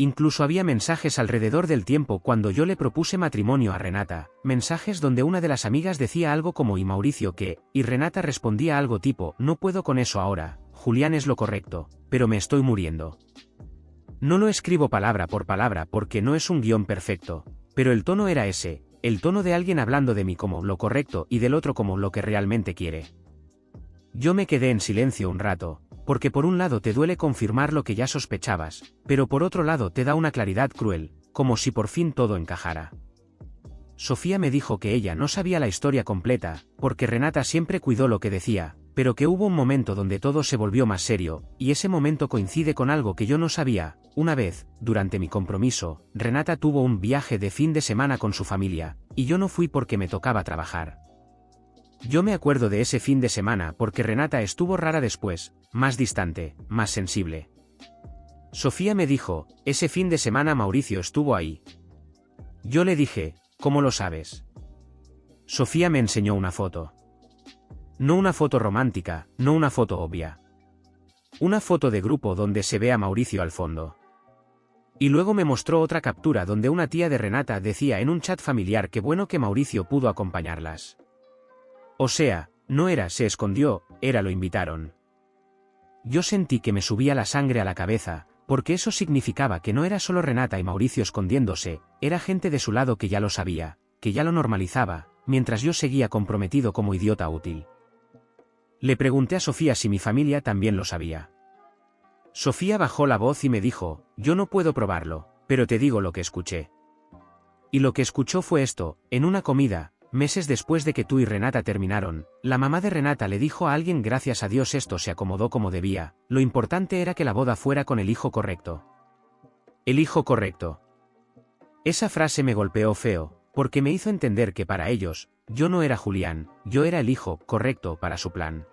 Incluso había mensajes alrededor del tiempo cuando yo le propuse matrimonio a Renata, mensajes donde una de las amigas decía algo como y Mauricio qué, y Renata respondía algo tipo no puedo con eso ahora, Julián es lo correcto, pero me estoy muriendo. No lo escribo palabra por palabra porque no es un guión perfecto, pero el tono era ese, el tono de alguien hablando de mí como lo correcto y del otro como lo que realmente quiere. Yo me quedé en silencio un rato, porque por un lado te duele confirmar lo que ya sospechabas, pero por otro lado te da una claridad cruel, como si por fin todo encajara. Sofía me dijo que ella no sabía la historia completa, porque Renata siempre cuidó lo que decía, pero que hubo un momento donde todo se volvió más serio, y ese momento coincide con algo que yo no sabía. Una vez, durante mi compromiso, Renata tuvo un viaje de fin de semana con su familia, y yo no fui porque me tocaba trabajar. Yo me acuerdo de ese fin de semana porque Renata estuvo rara después, más distante, más sensible. Sofía me dijo, ese fin de semana Mauricio estuvo ahí. Yo le dije, ¿cómo lo sabes? Sofía me enseñó una foto. No una foto romántica, no una foto obvia. Una foto de grupo donde se ve a Mauricio al fondo. Y luego me mostró otra captura donde una tía de Renata decía en un chat familiar que bueno que Mauricio pudo acompañarlas. O sea, no era se escondió, era lo invitaron. Yo sentí que me subía la sangre a la cabeza, porque eso significaba que no era solo Renata y Mauricio escondiéndose, era gente de su lado que ya lo sabía, que ya lo normalizaba, mientras yo seguía comprometido como idiota útil. Le pregunté a Sofía si mi familia también lo sabía. Sofía bajó la voz y me dijo, yo no puedo probarlo, pero te digo lo que escuché. Y lo que escuchó fue esto, en una comida, meses después de que tú y Renata terminaron, la mamá de Renata le dijo a alguien gracias a Dios esto se acomodó como debía, lo importante era que la boda fuera con el hijo correcto. El hijo correcto. Esa frase me golpeó feo, porque me hizo entender que para ellos, yo no era Julián, yo era el hijo correcto para su plan.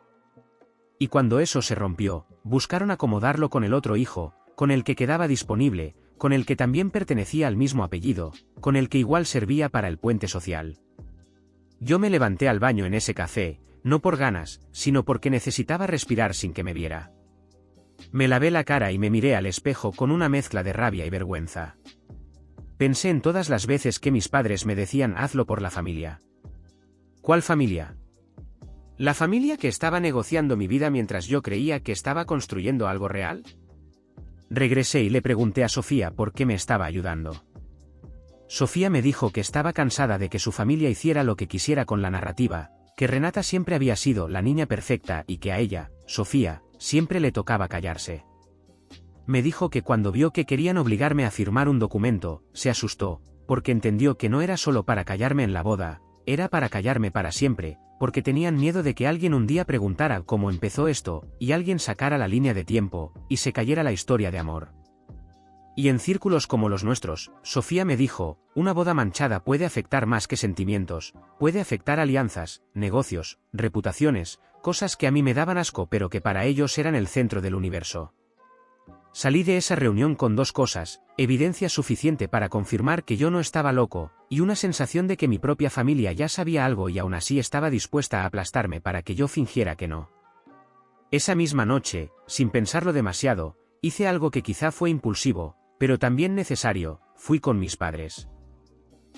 Y cuando eso se rompió, buscaron acomodarlo con el otro hijo, con el que quedaba disponible, con el que también pertenecía al mismo apellido, con el que igual servía para el puente social. Yo me levanté al baño en ese café, no por ganas, sino porque necesitaba respirar sin que me viera. Me lavé la cara y me miré al espejo con una mezcla de rabia y vergüenza. Pensé en todas las veces que mis padres me decían hazlo por la familia. ¿Cuál familia? ¿La familia que estaba negociando mi vida mientras yo creía que estaba construyendo algo real? Regresé y le pregunté a Sofía por qué me estaba ayudando. Sofía me dijo que estaba cansada de que su familia hiciera lo que quisiera con la narrativa, que Renata siempre había sido la niña perfecta y que a ella, Sofía, siempre le tocaba callarse. Me dijo que cuando vio que querían obligarme a firmar un documento, se asustó, porque entendió que no era solo para callarme en la boda, era para callarme para siempre, porque tenían miedo de que alguien un día preguntara cómo empezó esto, y alguien sacara la línea de tiempo, y se cayera la historia de amor. Y en círculos como los nuestros, Sofía me dijo, una boda manchada puede afectar más que sentimientos, puede afectar alianzas, negocios, reputaciones, cosas que a mí me daban asco pero que para ellos eran el centro del universo. Salí de esa reunión con dos cosas, evidencia suficiente para confirmar que yo no estaba loco, y una sensación de que mi propia familia ya sabía algo y aún así estaba dispuesta a aplastarme para que yo fingiera que no. Esa misma noche, sin pensarlo demasiado, hice algo que quizá fue impulsivo, pero también necesario, fui con mis padres.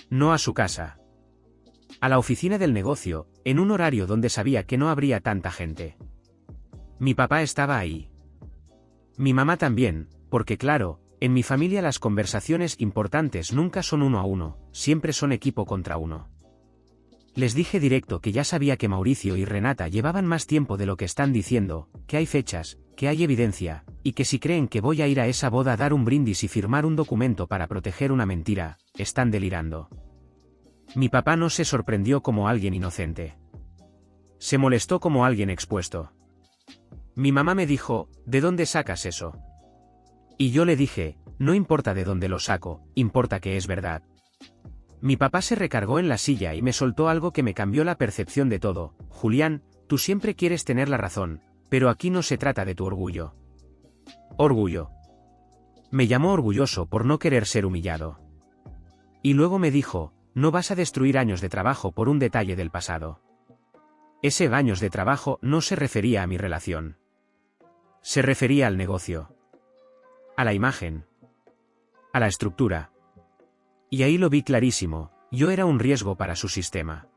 No a su casa. A la oficina del negocio, en un horario donde sabía que no habría tanta gente. Mi papá estaba ahí. Mi mamá también, porque claro, en mi familia las conversaciones importantes nunca son uno a uno, siempre son equipo contra uno. Les dije directo que ya sabía que Mauricio y Renata llevaban más tiempo de lo que están diciendo, que hay fechas, que hay evidencia, y que si creen que voy a ir a esa boda a dar un brindis y firmar un documento para proteger una mentira, están delirando. Mi papá no se sorprendió como alguien inocente. Se molestó como alguien expuesto. Mi mamá me dijo, ¿de dónde sacas eso? Y yo le dije, no importa de dónde lo saco, importa que es verdad. Mi papá se recargó en la silla y me soltó algo que me cambió la percepción de todo. Julián, tú siempre quieres tener la razón, pero aquí no se trata de tu orgullo. Orgullo. Me llamó orgulloso por no querer ser humillado. Y luego me dijo, no vas a destruir años de trabajo por un detalle del pasado. Ese años de trabajo no se refería a mi relación. Se refería al negocio. A la imagen. A la estructura. Y ahí lo vi clarísimo, yo era un riesgo para su sistema.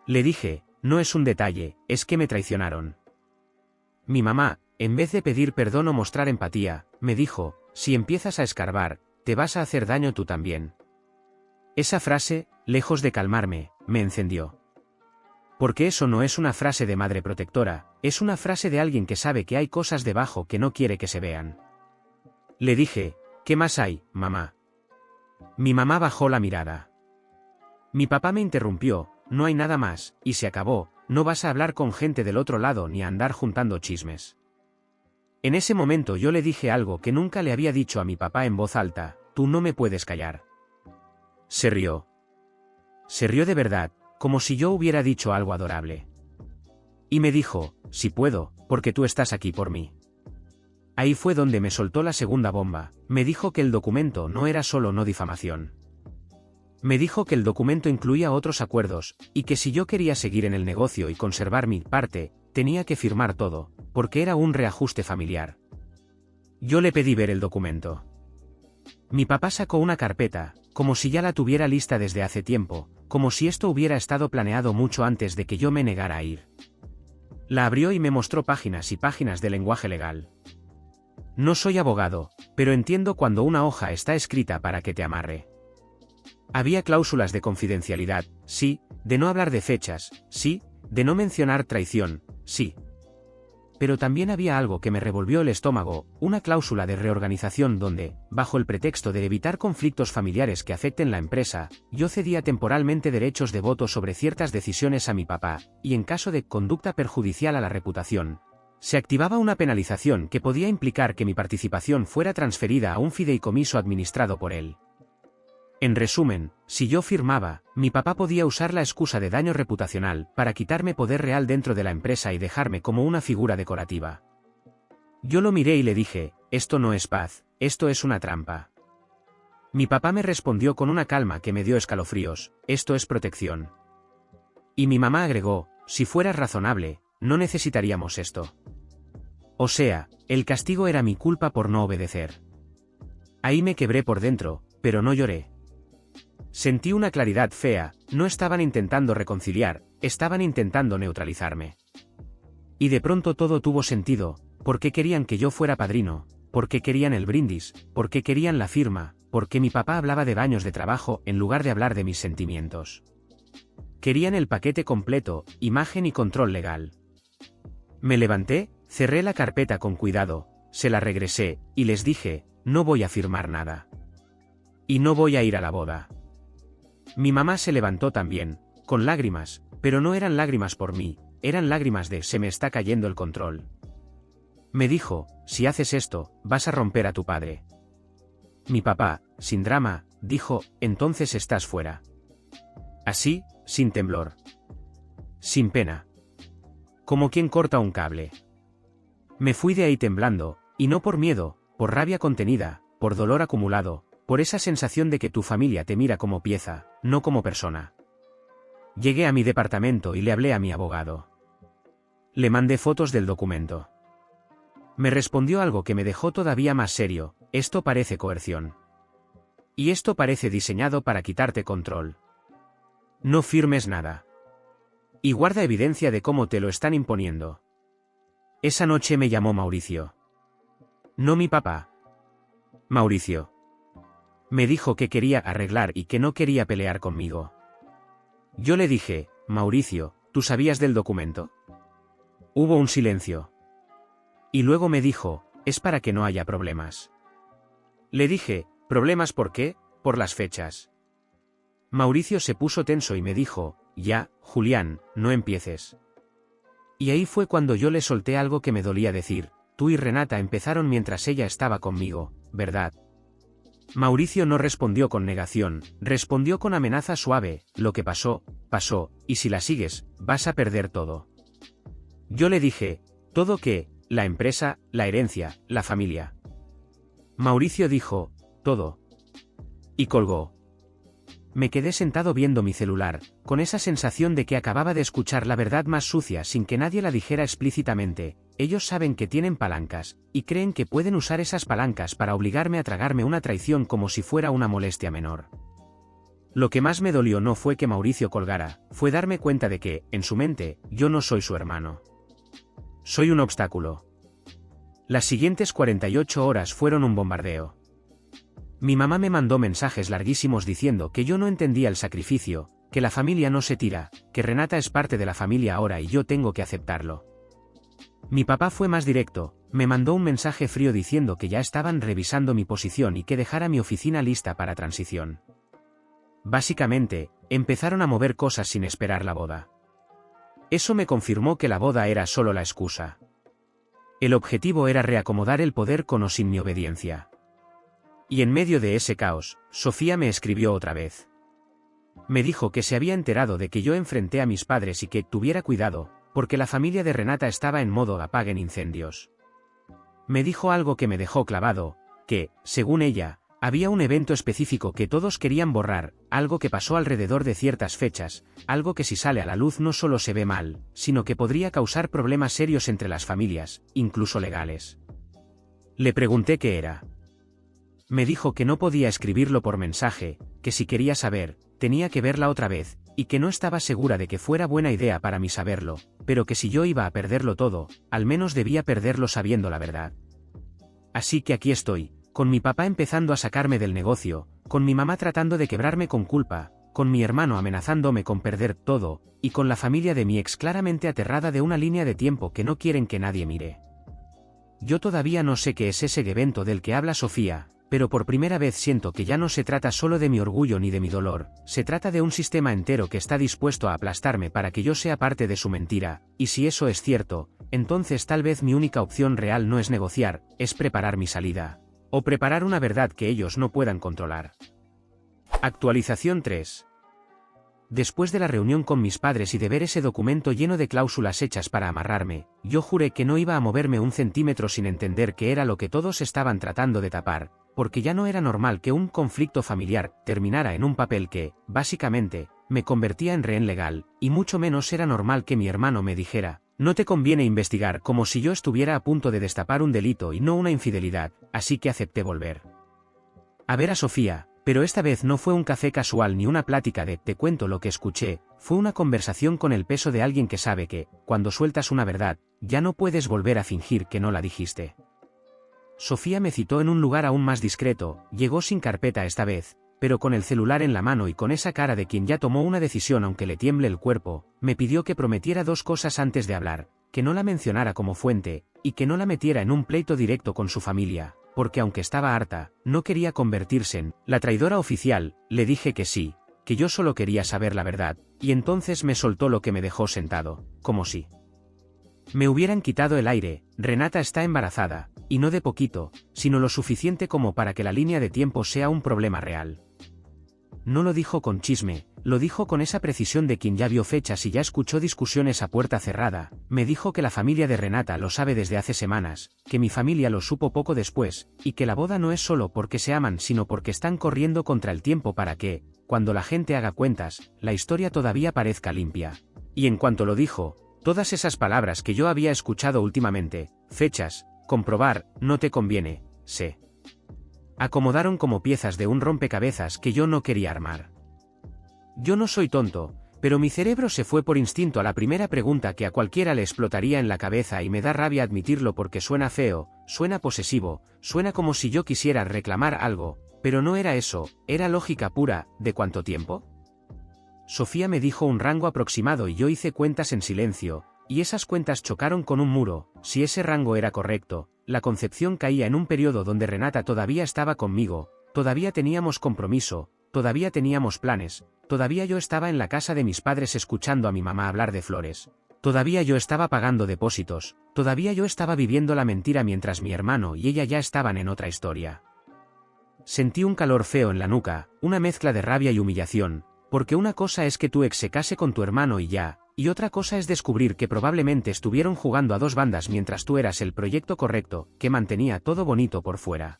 Le dije, no es un detalle, es que me traicionaron. Mi mamá, en vez de pedir perdón o mostrar empatía, me dijo, si empiezas a escarbar, te vas a hacer daño tú también. Esa frase, lejos de calmarme, me encendió. Porque eso no es una frase de madre protectora, es una frase de alguien que sabe que hay cosas debajo que no quiere que se vean. Le dije, ¿qué más hay, mamá? Mi mamá bajó la mirada. Mi papá me interrumpió, no hay nada más, y se acabó, no vas a hablar con gente del otro lado ni a andar juntando chismes. En ese momento yo le dije algo que nunca le había dicho a mi papá en voz alta: tú no me puedes callar. Se rió. Se rió de verdad, como si yo hubiera dicho algo adorable. Y me dijo: sí puedo, porque tú estás aquí por mí. Ahí fue donde me soltó la segunda bomba. Me dijo que el documento no era solo no difamación. Me dijo que el documento incluía otros acuerdos, y que si yo quería seguir en el negocio y conservar mi parte, tenía que firmar todo, porque era un reajuste familiar. Yo le pedí ver el documento. Mi papá sacó una carpeta, como si ya la tuviera lista desde hace tiempo, como si esto hubiera estado planeado mucho antes de que yo me negara a ir. La abrió y me mostró páginas y páginas de lenguaje legal. No soy abogado, pero entiendo cuando una hoja está escrita para que te amarre. Había cláusulas de confidencialidad, sí, de no hablar de fechas, sí, de no mencionar traición, sí. Pero también había algo que me revolvió el estómago, una cláusula de reorganización donde, bajo el pretexto de evitar conflictos familiares que afecten la empresa, yo cedía temporalmente derechos de voto sobre ciertas decisiones a mi papá, y en caso de conducta perjudicial a la reputación, se activaba una penalización que podía implicar que mi participación fuera transferida a un fideicomiso administrado por él. En resumen, si yo firmaba, mi papá podía usar la excusa de daño reputacional para quitarme poder real dentro de la empresa y dejarme como una figura decorativa. Yo lo miré y le dije: esto no es paz, esto es una trampa. Mi papá me respondió con una calma que me dio escalofríos: esto es protección. Y mi mamá agregó: si fueras razonable, no necesitaríamos esto. O sea, el castigo era mi culpa por no obedecer. Ahí me quebré por dentro, pero no lloré. Sentí una claridad fea, no estaban intentando reconciliar, estaban intentando neutralizarme. Y de pronto todo tuvo sentido: ¿por qué querían que yo fuera padrino? ¿Por qué querían el brindis? ¿Por qué querían la firma? ¿Por qué mi papá hablaba de daños de trabajo en lugar de hablar de mis sentimientos? Querían el paquete completo, imagen y control legal. Me levanté, cerré la carpeta con cuidado, se la regresé, y les dije: no voy a firmar nada. Y no voy a ir a la boda. Mi mamá se levantó también, con lágrimas, pero no eran lágrimas por mí, eran lágrimas de: se me está cayendo el control. Me dijo: si haces esto, vas a romper a tu padre. Mi papá, sin drama, dijo: entonces estás fuera. Así, sin temblor. Sin pena. Como quien corta un cable. Me fui de ahí temblando, y no por miedo, por rabia contenida, por dolor acumulado, por esa sensación de que tu familia te mira como pieza, no como persona. Llegué a mi departamento y le hablé a mi abogado. Le mandé fotos del documento. Me respondió algo que me dejó todavía más serio: esto parece coerción. Y esto parece diseñado para quitarte control. No firmes nada. Y guarda evidencia de cómo te lo están imponiendo. Esa noche me llamó Mauricio. No mi papá. Mauricio. Me dijo que quería arreglar y que no quería pelear conmigo. Yo le dije: Mauricio, ¿tú sabías del documento? Hubo un silencio. Y luego me dijo: es para que no haya problemas. Le dije: ¿problemas por qué? Por las fechas. Mauricio se puso tenso y me dijo: ya, Julián, no empieces. Y ahí fue cuando yo le solté algo que me dolía decir: tú y Renata empezaron mientras ella estaba conmigo, ¿verdad? Mauricio no respondió con negación, respondió con amenaza suave: lo que pasó, pasó, y si la sigues, vas a perder todo. Yo le dije: ¿todo qué? La empresa, la herencia, la familia. Mauricio dijo: todo. Y colgó. Me quedé sentado viendo mi celular, con esa sensación de que acababa de escuchar la verdad más sucia sin que nadie la dijera explícitamente. Ellos saben que tienen palancas, y creen que pueden usar esas palancas para obligarme a tragarme una traición como si fuera una molestia menor. Lo que más me dolió no fue que Mauricio colgara, fue darme cuenta de que, en su mente, yo no soy su hermano. Soy un obstáculo. Las siguientes 48 horas fueron un bombardeo. Mi mamá me mandó mensajes larguísimos diciendo que yo no entendía el sacrificio, que la familia no se tira, que Renata es parte de la familia ahora y yo tengo que aceptarlo. Mi papá fue más directo, me mandó un mensaje frío diciendo que ya estaban revisando mi posición y que dejara mi oficina lista para transición. Básicamente, empezaron a mover cosas sin esperar la boda. Eso me confirmó que la boda era solo la excusa. El objetivo era reacomodar el poder con o sin mi obediencia. Y en medio de ese caos, Sofía me escribió otra vez. Me dijo que se había enterado de que yo enfrenté a mis padres y que tuviera cuidado, porque la familia de Renata estaba en modo apaguen incendios. Me dijo algo que me dejó clavado, que, según ella, había un evento específico que todos querían borrar, algo que pasó alrededor de ciertas fechas, algo que si sale a la luz no solo se ve mal, sino que podría causar problemas serios entre las familias, incluso legales. Le pregunté qué era. Me dijo que no podía escribirlo por mensaje, que si quería saber, tenía que verla otra vez, y que no estaba segura de que fuera buena idea para mí saberlo, pero que si yo iba a perderlo todo, al menos debía perderlo sabiendo la verdad. Así que aquí estoy, con mi papá empezando a sacarme del negocio, con mi mamá tratando de quebrarme con culpa, con mi hermano amenazándome con perder todo, y con la familia de mi ex claramente aterrada de una línea de tiempo que no quieren que nadie mire. Yo todavía no sé qué es ese evento del que habla Sofía, pero por primera vez siento que ya no se trata solo de mi orgullo ni de mi dolor, se trata de un sistema entero que está dispuesto a aplastarme para que yo sea parte de su mentira, y si eso es cierto, entonces tal vez mi única opción real no es negociar, es preparar mi salida. O preparar una verdad que ellos no puedan controlar. Actualización 3. Después de la reunión con mis padres y de ver ese documento lleno de cláusulas hechas para amarrarme, yo juré que no iba a moverme un centímetro sin entender qué era lo que todos estaban tratando de tapar, porque ya no era normal que un conflicto familiar terminara en un papel que, básicamente, me convertía en rehén legal, y mucho menos era normal que mi hermano me dijera, no te conviene investigar, como si yo estuviera a punto de destapar un delito y no una infidelidad, así que acepté volver a ver a Sofía, pero esta vez no fue un café casual ni una plática de te cuento lo que escuché, fue una conversación con el peso de alguien que sabe que, cuando sueltas una verdad, ya no puedes volver a fingir que no la dijiste. Sofía me citó en un lugar aún más discreto, llegó sin carpeta esta vez, pero con el celular en la mano y con esa cara de quien ya tomó una decisión aunque le tiemble el cuerpo, me pidió que prometiera dos cosas antes de hablar, que no la mencionara como fuente, y que no la metiera en un pleito directo con su familia, porque aunque estaba harta, no quería convertirse en la traidora oficial. Le dije que sí, que yo solo quería saber la verdad, y entonces me soltó lo que me dejó sentado, como si me hubieran quitado el aire. Renata está embarazada, y no de poquito, sino lo suficiente como para que la línea de tiempo sea un problema real. No lo dijo con chisme, lo dijo con esa precisión de quien ya vio fechas y ya escuchó discusiones a puerta cerrada. Me dijo que la familia de Renata lo sabe desde hace semanas, que mi familia lo supo poco después, y que la boda no es solo porque se aman sino porque están corriendo contra el tiempo para que, cuando la gente haga cuentas, la historia todavía parezca limpia. Y en cuanto lo dijo, todas esas palabras que yo había escuchado últimamente, fechas, comprobar, no te conviene, se acomodaron como piezas de un rompecabezas que yo no quería armar. Yo no soy tonto, pero mi cerebro se fue por instinto a la primera pregunta que a cualquiera le explotaría en la cabeza y me da rabia admitirlo porque suena feo, suena posesivo, suena como si yo quisiera reclamar algo, pero no era eso, era lógica pura. ¿De cuánto tiempo? Sofía me dijo un rango aproximado y yo hice cuentas en silencio, y esas cuentas chocaron con un muro. Si ese rango era correcto, la concepción caía en un periodo donde Renata todavía estaba conmigo, todavía teníamos compromiso, todavía teníamos planes, todavía yo estaba en la casa de mis padres escuchando a mi mamá hablar de flores, todavía yo estaba pagando depósitos, todavía yo estaba viviendo la mentira mientras mi hermano y ella ya estaban en otra historia. Sentí un calor feo en la nuca, una mezcla de rabia y humillación, porque una cosa es que tu ex se case con tu hermano y ya, y otra cosa es descubrir que probablemente estuvieron jugando a dos bandas mientras tú eras el proyecto correcto, que mantenía todo bonito por fuera.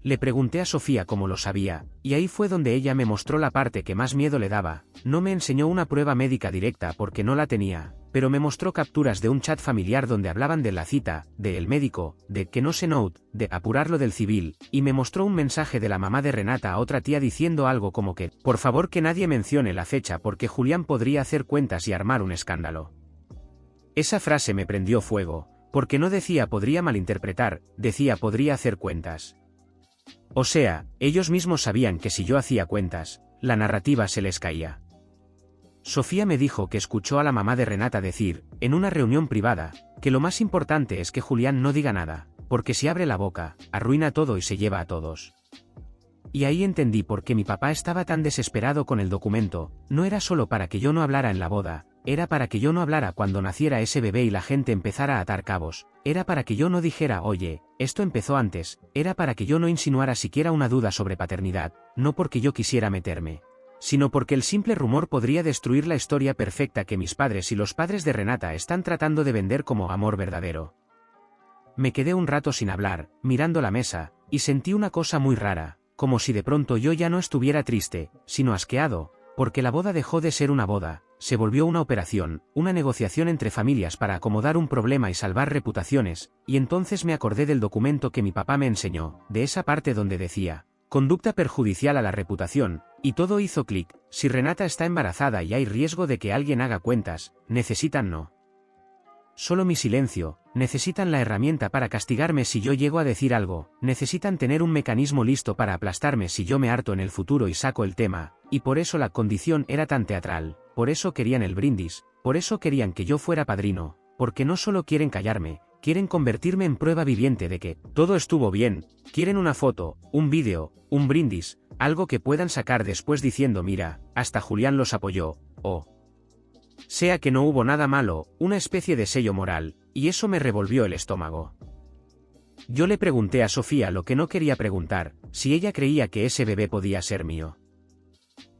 Le pregunté a Sofía cómo lo sabía, y ahí fue donde ella me mostró la parte que más miedo le daba. No me enseñó una prueba médica directa porque no la tenía, pero me mostró capturas de un chat familiar donde hablaban de la cita, de el médico, de que no se note, de apurarlo del civil, y me mostró un mensaje de la mamá de Renata a otra tía diciendo algo como que, por favor que nadie mencione la fecha porque Julián podría hacer cuentas y armar un escándalo. Esa frase me prendió fuego, porque no decía podría malinterpretar, decía podría hacer cuentas. O sea, ellos mismos sabían que si yo hacía cuentas, la narrativa se les caía. Sofía me dijo que escuchó a la mamá de Renata decir, en una reunión privada, que lo más importante es que Julián no diga nada, porque si abre la boca, arruina todo y se lleva a todos. Y ahí entendí por qué mi papá estaba tan desesperado con el documento. No era solo para que yo no hablara en la boda, era para que yo no hablara cuando naciera ese bebé y la gente empezara a atar cabos, era para que yo no dijera, oye, esto empezó antes, era para que yo no insinuara siquiera una duda sobre paternidad, no porque yo quisiera meterme, sino porque el simple rumor podría destruir la historia perfecta que mis padres y los padres de Renata están tratando de vender como amor verdadero. Me quedé un rato sin hablar, mirando la mesa, y sentí una cosa muy rara, como si de pronto yo ya no estuviera triste, sino asqueado, porque la boda dejó de ser una boda, se volvió una operación, una negociación entre familias para acomodar un problema y salvar reputaciones, y entonces me acordé del documento que mi papá me enseñó, de esa parte donde decía, conducta perjudicial a la reputación, y todo hizo clic, si Renata está embarazada y hay riesgo de que alguien haga cuentas, necesitan no solo mi silencio, necesitan la herramienta para castigarme si yo llego a decir algo, necesitan tener un mecanismo listo para aplastarme si yo me harto en el futuro y saco el tema, y por eso la condición era tan teatral, por eso querían el brindis, por eso querían que yo fuera padrino, porque no solo quieren callarme, quieren convertirme en prueba viviente de que todo estuvo bien, quieren una foto, un vídeo, un brindis, algo que puedan sacar después diciendo mira, hasta Julián los apoyó, o sea que no hubo nada malo, una especie de sello moral, y eso me revolvió el estómago. Yo le pregunté a Sofía lo que no quería preguntar, si ella creía que ese bebé podía ser mío.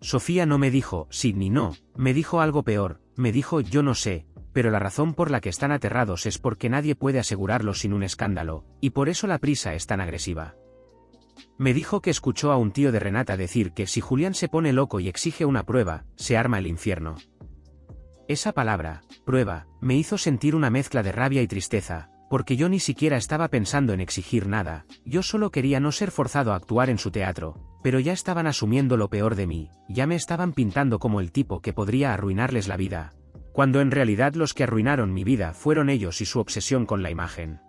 Sofía no me dijo sí ni no, me dijo algo peor, me dijo yo no sé, pero la razón por la que están aterrados es porque nadie puede asegurarlo sin un escándalo, y por eso la prisa es tan agresiva. Me dijo que escuchó a un tío de Renata decir que si Julián se pone loco y exige una prueba, se arma el infierno. Esa palabra, prueba, me hizo sentir una mezcla de rabia y tristeza, porque yo ni siquiera estaba pensando en exigir nada, yo solo quería no ser forzado a actuar en su teatro, pero ya estaban asumiendo lo peor de mí, ya me estaban pintando como el tipo que podría arruinarles la vida, cuando en realidad los que arruinaron mi vida fueron ellos y su obsesión con la imagen.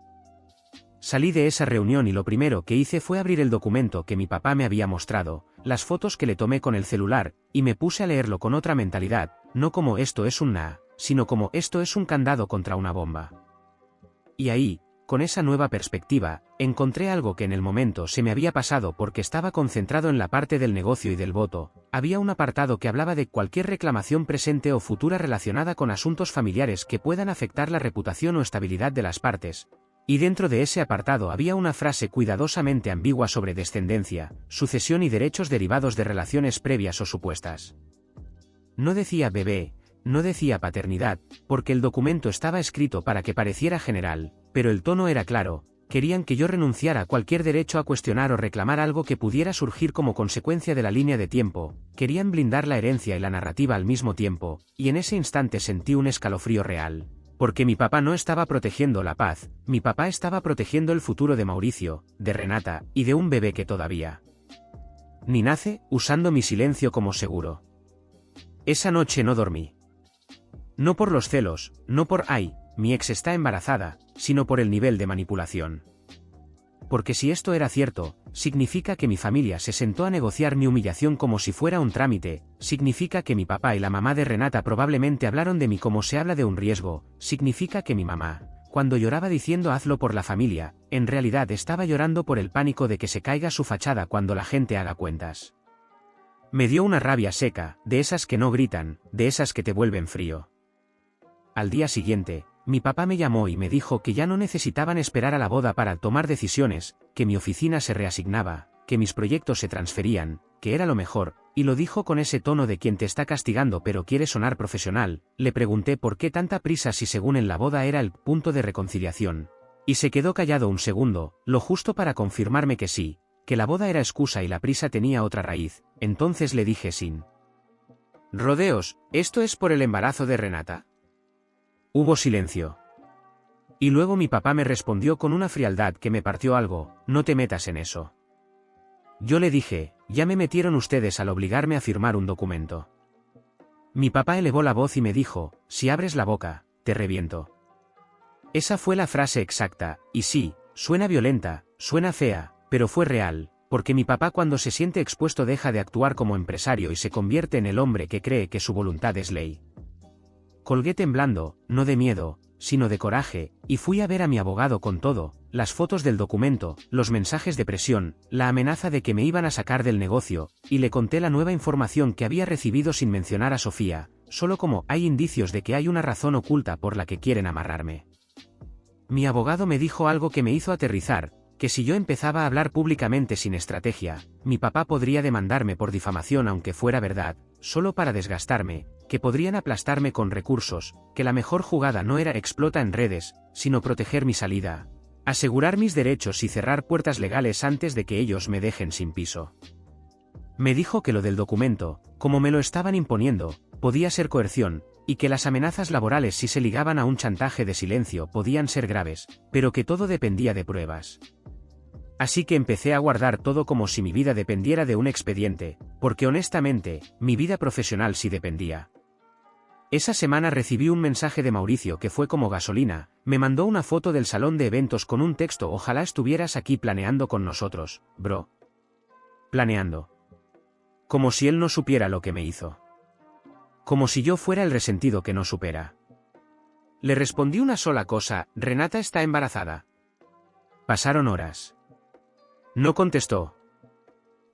Salí de esa reunión y lo primero que hice fue abrir el documento que mi papá me había mostrado, las fotos que le tomé con el celular, y me puse a leerlo con otra mentalidad, no como esto es un nada, sino como esto es un candado contra una bomba. Y ahí, con esa nueva perspectiva, encontré algo que en el momento se me había pasado porque estaba concentrado en la parte del negocio y del voto. Había un apartado que hablaba de cualquier reclamación presente o futura relacionada con asuntos familiares que puedan afectar la reputación o estabilidad de las partes. Y dentro de ese apartado había una frase cuidadosamente ambigua sobre descendencia, sucesión y derechos derivados de relaciones previas o supuestas. No decía bebé, no decía paternidad, porque el documento estaba escrito para que pareciera general, pero el tono era claro, querían que yo renunciara a cualquier derecho a cuestionar o reclamar algo que pudiera surgir como consecuencia de la línea de tiempo, querían blindar la herencia y la narrativa al mismo tiempo, y en ese instante sentí un escalofrío real. Porque mi papá no estaba protegiendo la paz, mi papá estaba protegiendo el futuro de Mauricio, de Renata, y de un bebé que todavía ni nace, usando mi silencio como seguro. Esa noche no dormí. No por los celos, no por ay, mi ex está embarazada, sino por el nivel de manipulación. Porque si esto era cierto, significa que mi familia se sentó a negociar mi humillación como si fuera un trámite, significa que mi papá y la mamá de Renata probablemente hablaron de mí como se habla de un riesgo, significa que mi mamá, cuando lloraba diciendo hazlo por la familia, en realidad estaba llorando por el pánico de que se caiga su fachada cuando la gente haga cuentas. Me dio una rabia seca, de esas que no gritan, de esas que te vuelven frío. Al día siguiente, mi papá me llamó y me dijo que ya no necesitaban esperar a la boda para tomar decisiones, que mi oficina se reasignaba, que mis proyectos se transferían, que era lo mejor, y lo dijo con ese tono de quien te está castigando pero quiere sonar profesional. Le pregunté por qué tanta prisa si según en la boda era el punto de reconciliación. Y se quedó callado un segundo, lo justo para confirmarme que sí, que la boda era excusa y la prisa tenía otra raíz. Entonces le dije sin rodeos, ¿esto es por el embarazo de Renata? Hubo silencio. Y luego mi papá me respondió con una frialdad que me partió algo, no te metas en eso. Yo le dije, ya me metieron ustedes al obligarme a firmar un documento. Mi papá elevó la voz y me dijo, si abres la boca, te reviento. Esa fue la frase exacta, y sí, suena violenta, suena fea, pero fue real, porque mi papá cuando se siente expuesto deja de actuar como empresario y se convierte en el hombre que cree que su voluntad es ley. Colgué temblando, no de miedo, sino de coraje, y fui a ver a mi abogado con todo, las fotos del documento, los mensajes de presión, la amenaza de que me iban a sacar del negocio, y le conté la nueva información que había recibido sin mencionar a Sofía, solo como hay indicios de que hay una razón oculta por la que quieren amarrarme. Mi abogado me dijo algo que me hizo aterrizar, que si yo empezaba a hablar públicamente sin estrategia, mi papá podría demandarme por difamación aunque fuera verdad, solo para desgastarme, que podrían aplastarme con recursos, que la mejor jugada no era explota en redes, sino proteger mi salida, asegurar mis derechos y cerrar puertas legales antes de que ellos me dejen sin piso. Me dijo que lo del documento, como me lo estaban imponiendo, podía ser coerción, y que las amenazas laborales si se ligaban a un chantaje de silencio podían ser graves, pero que todo dependía de pruebas. Así que empecé a guardar todo como si mi vida dependiera de un expediente, porque honestamente, mi vida profesional sí dependía. Esa semana recibí un mensaje de Mauricio que fue como gasolina, me mandó una foto del salón de eventos con un texto: ojalá estuvieras aquí planeando con nosotros, bro. Planeando. Como si él no supiera lo que me hizo. Como si yo fuera el resentido que no supera. Le respondí una sola cosa: Renata está embarazada. Pasaron horas. No contestó.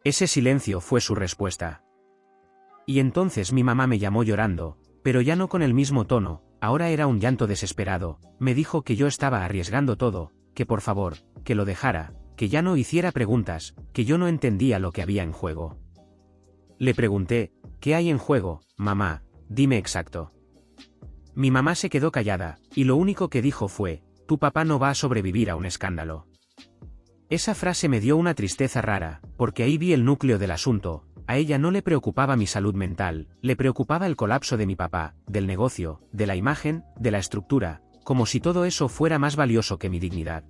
Ese silencio fue su respuesta. Y entonces mi mamá me llamó llorando, pero ya no con el mismo tono, ahora era un llanto desesperado. Me dijo que yo estaba arriesgando todo, que por favor, que lo dejara, que ya no hiciera preguntas, que yo no entendía lo que había en juego. Le pregunté: ¿qué hay en juego, mamá? Dime exacto. Mi mamá se quedó callada, y lo único que dijo fue: tu papá no va a sobrevivir a un escándalo. Esa frase me dio una tristeza rara, porque ahí vi el núcleo del asunto. A ella no le preocupaba mi salud mental, le preocupaba el colapso de mi papá, del negocio, de la imagen, de la estructura, como si todo eso fuera más valioso que mi dignidad.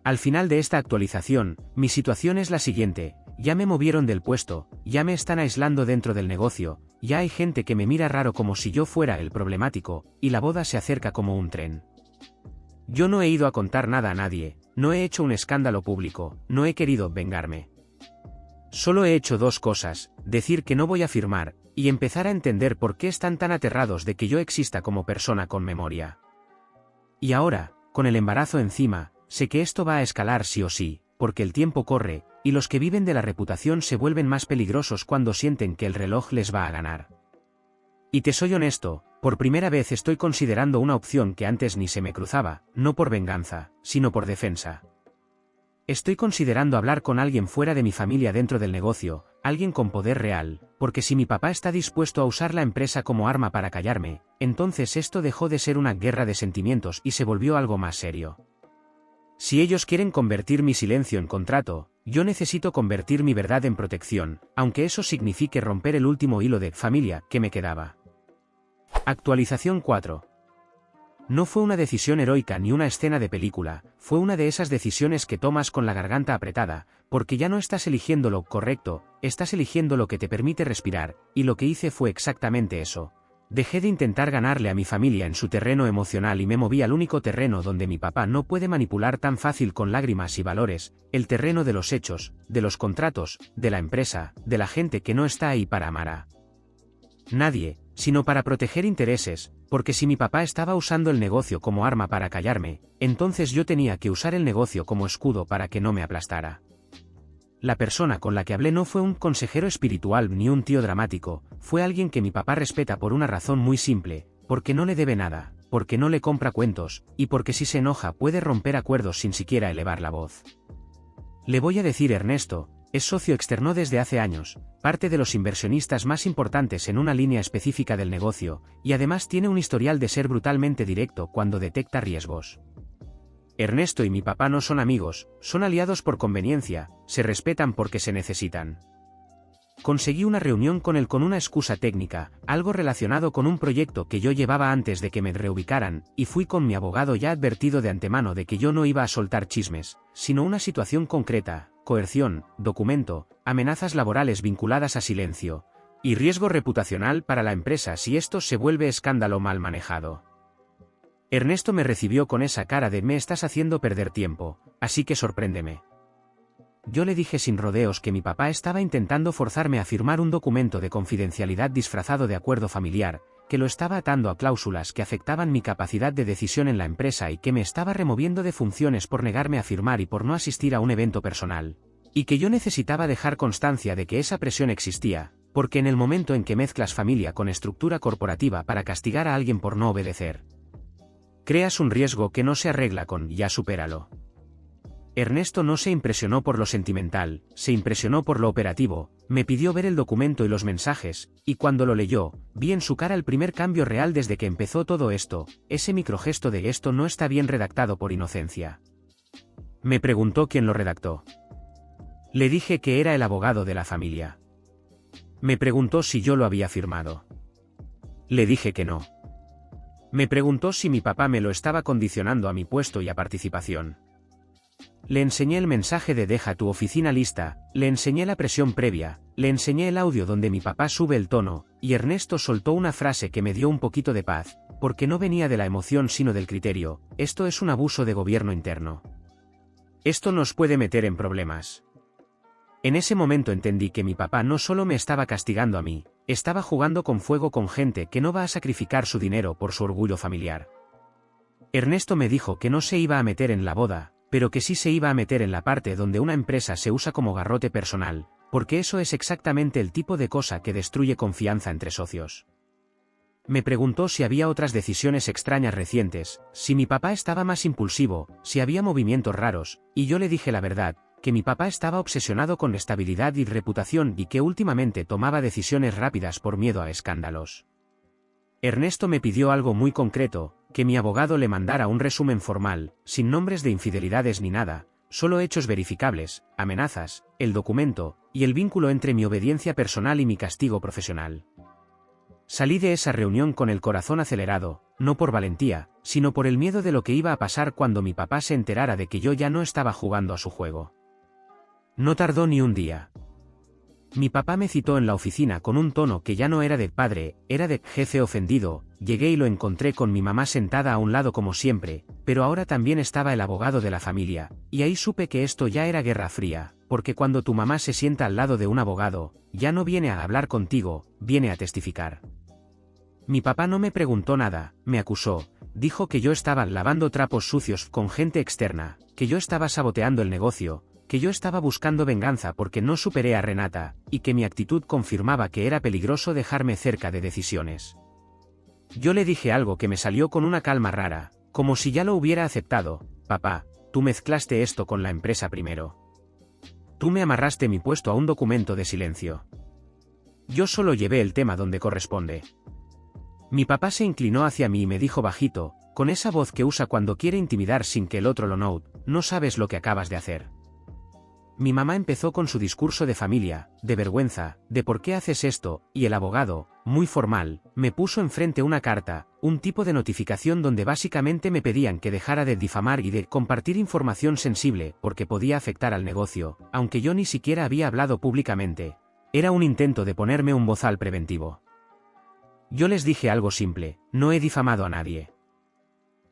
Al final de esta actualización, mi situación es la siguiente: ya me movieron del puesto, ya me están aislando dentro del negocio, ya hay gente que me mira raro como si yo fuera el problemático, y la boda se acerca como un tren. Yo no he ido a contar nada a nadie, no he hecho un escándalo público, no he querido vengarme. Solo he hecho dos cosas: decir que no voy a firmar, y empezar a entender por qué están tan aterrados de que yo exista como persona con memoria. Y ahora, con el embarazo encima, sé que esto va a escalar sí o sí, porque el tiempo corre, y los que viven de la reputación se vuelven más peligrosos cuando sienten que el reloj les va a ganar. Y te soy honesto, por primera vez estoy considerando una opción que antes ni se me cruzaba, no por venganza, sino por defensa. Estoy considerando hablar con alguien fuera de mi familia dentro del negocio, alguien con poder real, porque si mi papá está dispuesto a usar la empresa como arma para callarme, entonces esto dejó de ser una guerra de sentimientos y se volvió algo más serio. Si ellos quieren convertir mi silencio en contrato, yo necesito convertir mi verdad en protección, aunque eso signifique romper el último hilo de familia que me quedaba. Actualización 4. No fue una decisión heroica ni una escena de película, fue una de esas decisiones que tomas con la garganta apretada, porque ya no estás eligiendo lo correcto, estás eligiendo lo que te permite respirar, y lo que hice fue exactamente eso. Dejé de intentar ganarle a mi familia en su terreno emocional y me moví al único terreno donde mi papá no puede manipular tan fácil con lágrimas y valores, el terreno de los hechos, de los contratos, de la empresa, de la gente que no está ahí para amar a nadie, sino para proteger intereses, porque si mi papá estaba usando el negocio como arma para callarme, entonces yo tenía que usar el negocio como escudo para que no me aplastara. La persona con la que hablé no fue un consejero espiritual ni un tío dramático, fue alguien que mi papá respeta por una razón muy simple, porque no le debe nada, porque no le compra cuentos, y porque si se enoja puede romper acuerdos sin siquiera elevar la voz. Le voy a decir: Ernesto, es socio externo desde hace años, parte de los inversionistas más importantes en una línea específica del negocio, y además tiene un historial de ser brutalmente directo cuando detecta riesgos. Ernesto y mi papá no son amigos, son aliados por conveniencia, se respetan porque se necesitan. Conseguí una reunión con él con una excusa técnica, algo relacionado con un proyecto que yo llevaba antes de que me reubicaran, y fui con mi abogado ya advertido de antemano de que yo no iba a soltar chismes, sino una situación concreta: coerción, documento, amenazas laborales vinculadas a silencio, y riesgo reputacional para la empresa si esto se vuelve escándalo mal manejado. Ernesto me recibió con esa cara de: me estás haciendo perder tiempo, así que sorpréndeme. Yo le dije sin rodeos que mi papá estaba intentando forzarme a firmar un documento de confidencialidad disfrazado de acuerdo familiar, que lo estaba atando a cláusulas que afectaban mi capacidad de decisión en la empresa y que me estaba removiendo de funciones por negarme a firmar y por no asistir a un evento personal. Y que yo necesitaba dejar constancia de que esa presión existía, porque en el momento en que mezclas familia con estructura corporativa para castigar a alguien por no obedecer, creas un riesgo que no se arregla con "ya supéralo". Ernesto no se impresionó por lo sentimental, se impresionó por lo operativo, me pidió ver el documento y los mensajes, y cuando lo leyó, vi en su cara el primer cambio real desde que empezó todo esto, ese microgesto de "esto no está bien redactado por inocencia". Me preguntó quién lo redactó. Le dije que era el abogado de la familia. Me preguntó si yo lo había firmado. Le dije que no. Me preguntó si mi papá me lo estaba condicionando a mi puesto y a participación. Le enseñé el mensaje de "deja tu oficina lista", le enseñé la presión previa, le enseñé el audio donde mi papá sube el tono, y Ernesto soltó una frase que me dio un poquito de paz, porque no venía de la emoción sino del criterio: "Esto es un abuso de gobierno interno. Esto nos puede meter en problemas". En ese momento entendí que mi papá no solo me estaba castigando a mí, estaba jugando con fuego con gente que no va a sacrificar su dinero por su orgullo familiar. Ernesto me dijo que no se iba a meter en la boda, pero que sí se iba a meter en la parte donde una empresa se usa como garrote personal, porque eso es exactamente el tipo de cosa que destruye confianza entre socios. Me preguntó si había otras decisiones extrañas recientes, si mi papá estaba más impulsivo, si había movimientos raros, y yo le dije la verdad, que mi papá estaba obsesionado con estabilidad y reputación y que últimamente tomaba decisiones rápidas por miedo a escándalos. Ernesto me pidió algo muy concreto, que mi abogado le mandara un resumen formal, sin nombres de infidelidades ni nada, solo hechos verificables, amenazas, el documento, y el vínculo entre mi obediencia personal y mi castigo profesional. Salí de esa reunión con el corazón acelerado, no por valentía, sino por el miedo de lo que iba a pasar cuando mi papá se enterara de que yo ya no estaba jugando a su juego. No tardó ni un día. Mi papá me citó en la oficina con un tono que ya no era de padre, era de jefe ofendido. Llegué y lo encontré con mi mamá sentada a un lado como siempre, pero ahora también estaba el abogado de la familia, y ahí supe que esto ya era guerra fría, porque cuando tu mamá se sienta al lado de un abogado, ya no viene a hablar contigo, viene a testificar. Mi papá no me preguntó nada, me acusó, dijo que yo estaba lavando trapos sucios con gente externa, que yo estaba saboteando el negocio, que yo estaba buscando venganza porque no superé a Renata, y que mi actitud confirmaba que era peligroso dejarme cerca de decisiones. Yo le dije algo que me salió con una calma rara, como si ya lo hubiera aceptado: "Papá, tú mezclaste esto con la empresa primero. Tú me amarraste mi puesto a un documento de silencio. Yo solo llevé el tema donde corresponde". Mi papá se inclinó hacia mí y me dijo bajito, con esa voz que usa cuando quiere intimidar sin que el otro lo note: "No sabes lo que acabas de hacer". Mi mamá empezó con su discurso de familia, de vergüenza, de por qué haces esto, y el abogado, muy formal, me puso enfrente una carta, un tipo de notificación donde básicamente me pedían que dejara de difamar y de compartir información sensible, porque podía afectar al negocio, aunque yo ni siquiera había hablado públicamente. Era un intento de ponerme un bozal preventivo. Yo les dije algo simple: no he difamado a nadie.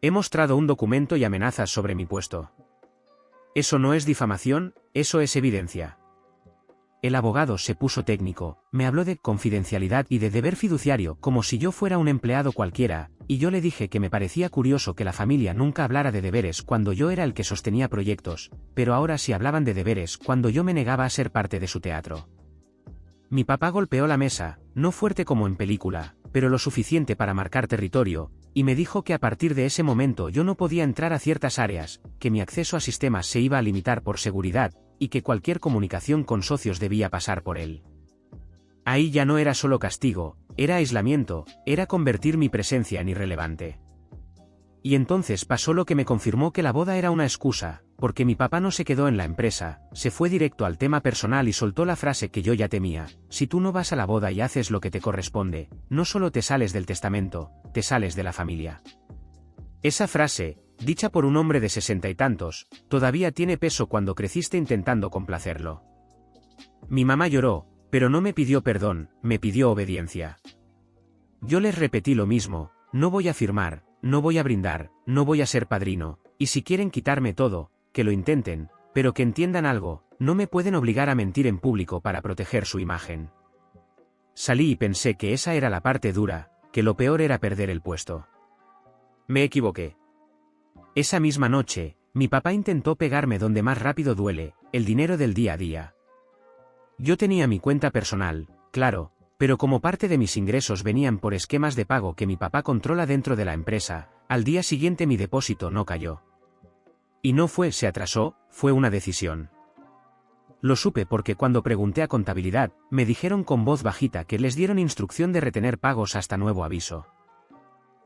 He mostrado un documento y amenazas sobre mi puesto. Eso no es difamación, eso es evidencia. El abogado se puso técnico, me habló de confidencialidad y de deber fiduciario como si yo fuera un empleado cualquiera, y yo le dije que me parecía curioso que la familia nunca hablara de deberes cuando yo era el que sostenía proyectos, pero ahora sí hablaban de deberes cuando yo me negaba a ser parte de su teatro. Mi papá golpeó la mesa, no fuerte como en película, pero lo suficiente para marcar territorio, y me dijo que a partir de ese momento yo no podía entrar a ciertas áreas, que mi acceso a sistemas se iba a limitar por seguridad, y que cualquier comunicación con socios debía pasar por él. Ahí ya no era solo castigo, era aislamiento, era convertir mi presencia en irrelevante. Y entonces pasó lo que me confirmó que la boda era una excusa, porque mi papá no se quedó en la empresa, se fue directo al tema personal y soltó la frase que yo ya temía: si tú no vas a la boda y haces lo que te corresponde, no solo te sales del testamento, te sales de la familia. Esa frase, dicha por un hombre de 60 y tantos, todavía tiene peso cuando creciste intentando complacerlo. Mi mamá lloró, pero no me pidió perdón, me pidió obediencia. Yo les repetí lo mismo: no voy a firmar, no voy a brindar, no voy a ser padrino, y si quieren quitarme todo, que lo intenten, pero que entiendan algo: no me pueden obligar a mentir en público para proteger su imagen. Salí y pensé que esa era la parte dura, que lo peor era perder el puesto. Me equivoqué. Esa misma noche, mi papá intentó pegarme donde más rápido duele, el dinero del día a día. Yo tenía mi cuenta personal, claro, pero como parte de mis ingresos venían por esquemas de pago que mi papá controla dentro de la empresa, al día siguiente mi depósito no cayó. Y no se atrasó, fue una decisión. Lo supe porque cuando pregunté a contabilidad, me dijeron con voz bajita que les dieron instrucción de retener pagos hasta nuevo aviso.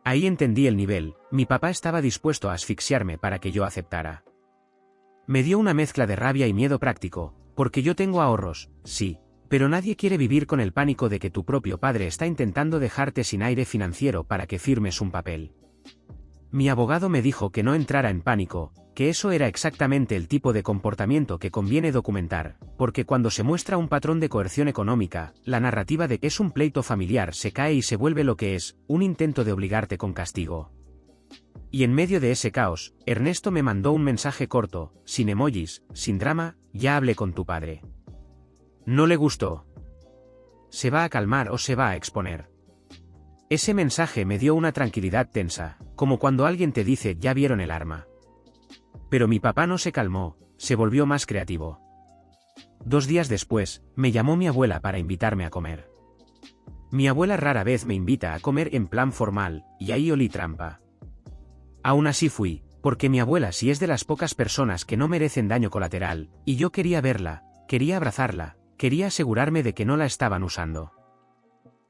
Ahí entendí el nivel, mi papá estaba dispuesto a asfixiarme para que yo aceptara. Me dio una mezcla de rabia y miedo práctico, porque yo tengo ahorros, sí, pero nadie quiere vivir con el pánico de que tu propio padre está intentando dejarte sin aire financiero para que firmes un papel. Mi abogado me dijo que no entrara en pánico, que eso era exactamente el tipo de comportamiento que conviene documentar, porque cuando se muestra un patrón de coerción económica, la narrativa de que es un pleito familiar se cae y se vuelve lo que es, un intento de obligarte con castigo. Y en medio de ese caos, Ernesto me mandó un mensaje corto, sin emojis, sin drama: ya hablé con tu padre. No le gustó. ¿Se va a calmar o se va a exponer? Ese mensaje me dio una tranquilidad tensa, como cuando alguien te dice ya vieron el arma. Pero mi papá no se calmó, se volvió más creativo. 2 días después, me llamó mi abuela para invitarme a comer. Mi abuela rara vez me invita a comer en plan formal, y ahí olí trampa. Aún así fui, porque mi abuela sí es de las pocas personas que no merecen daño colateral, y yo quería verla, quería abrazarla, quería asegurarme de que no la estaban usando.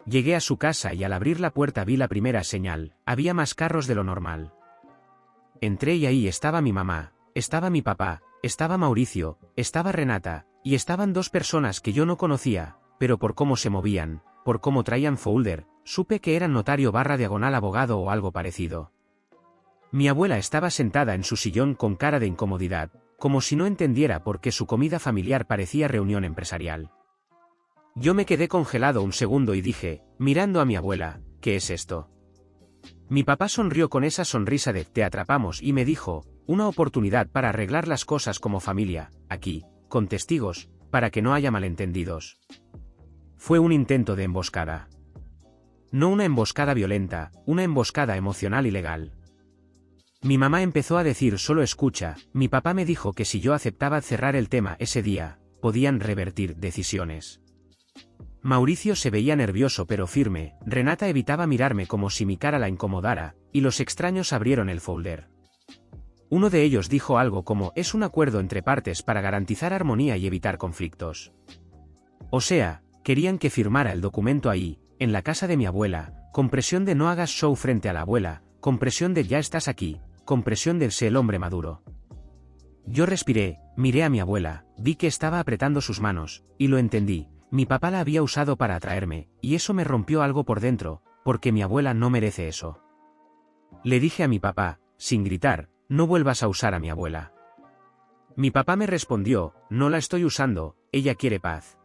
Llegué a su casa y al abrir la puerta vi la primera señal: había más carros de lo normal. Entré y ahí estaba mi mamá, estaba mi papá, estaba Mauricio, estaba Renata, y estaban 2 personas que yo no conocía, pero por cómo se movían, por cómo traían folder, supe que eran notario / diagonal abogado o algo parecido. Mi abuela estaba sentada en su sillón con cara de incomodidad, como si no entendiera por qué su comida familiar parecía reunión empresarial. Yo me quedé congelado un segundo y dije, mirando a mi abuela: ¿qué es esto? Mi papá sonrió con esa sonrisa de te atrapamos y me dijo: una oportunidad para arreglar las cosas como familia, aquí, con testigos, para que no haya malentendidos. Fue un intento de emboscada. No una emboscada violenta, una emboscada emocional y legal. Mi mamá empezó a decir solo escucha, mi papá me dijo que si yo aceptaba cerrar el tema ese día, podían revertir decisiones. Mauricio se veía nervioso pero firme, Renata evitaba mirarme como si mi cara la incomodara, y los extraños abrieron el folder. Uno de ellos dijo algo como: es un acuerdo entre partes para garantizar armonía y evitar conflictos. O sea, querían que firmara el documento ahí, en la casa de mi abuela, con presión de no hagas show frente a la abuela, con presión de ya estás aquí, con presión de sé el hombre maduro. Yo respiré, miré a mi abuela, vi que estaba apretando sus manos, y lo entendí. Mi papá la había usado para atraerme, y eso me rompió algo por dentro, porque mi abuela no merece eso. Le dije a mi papá, sin gritar: no vuelvas a usar a mi abuela. Mi papá me respondió: no la estoy usando, ella quiere paz.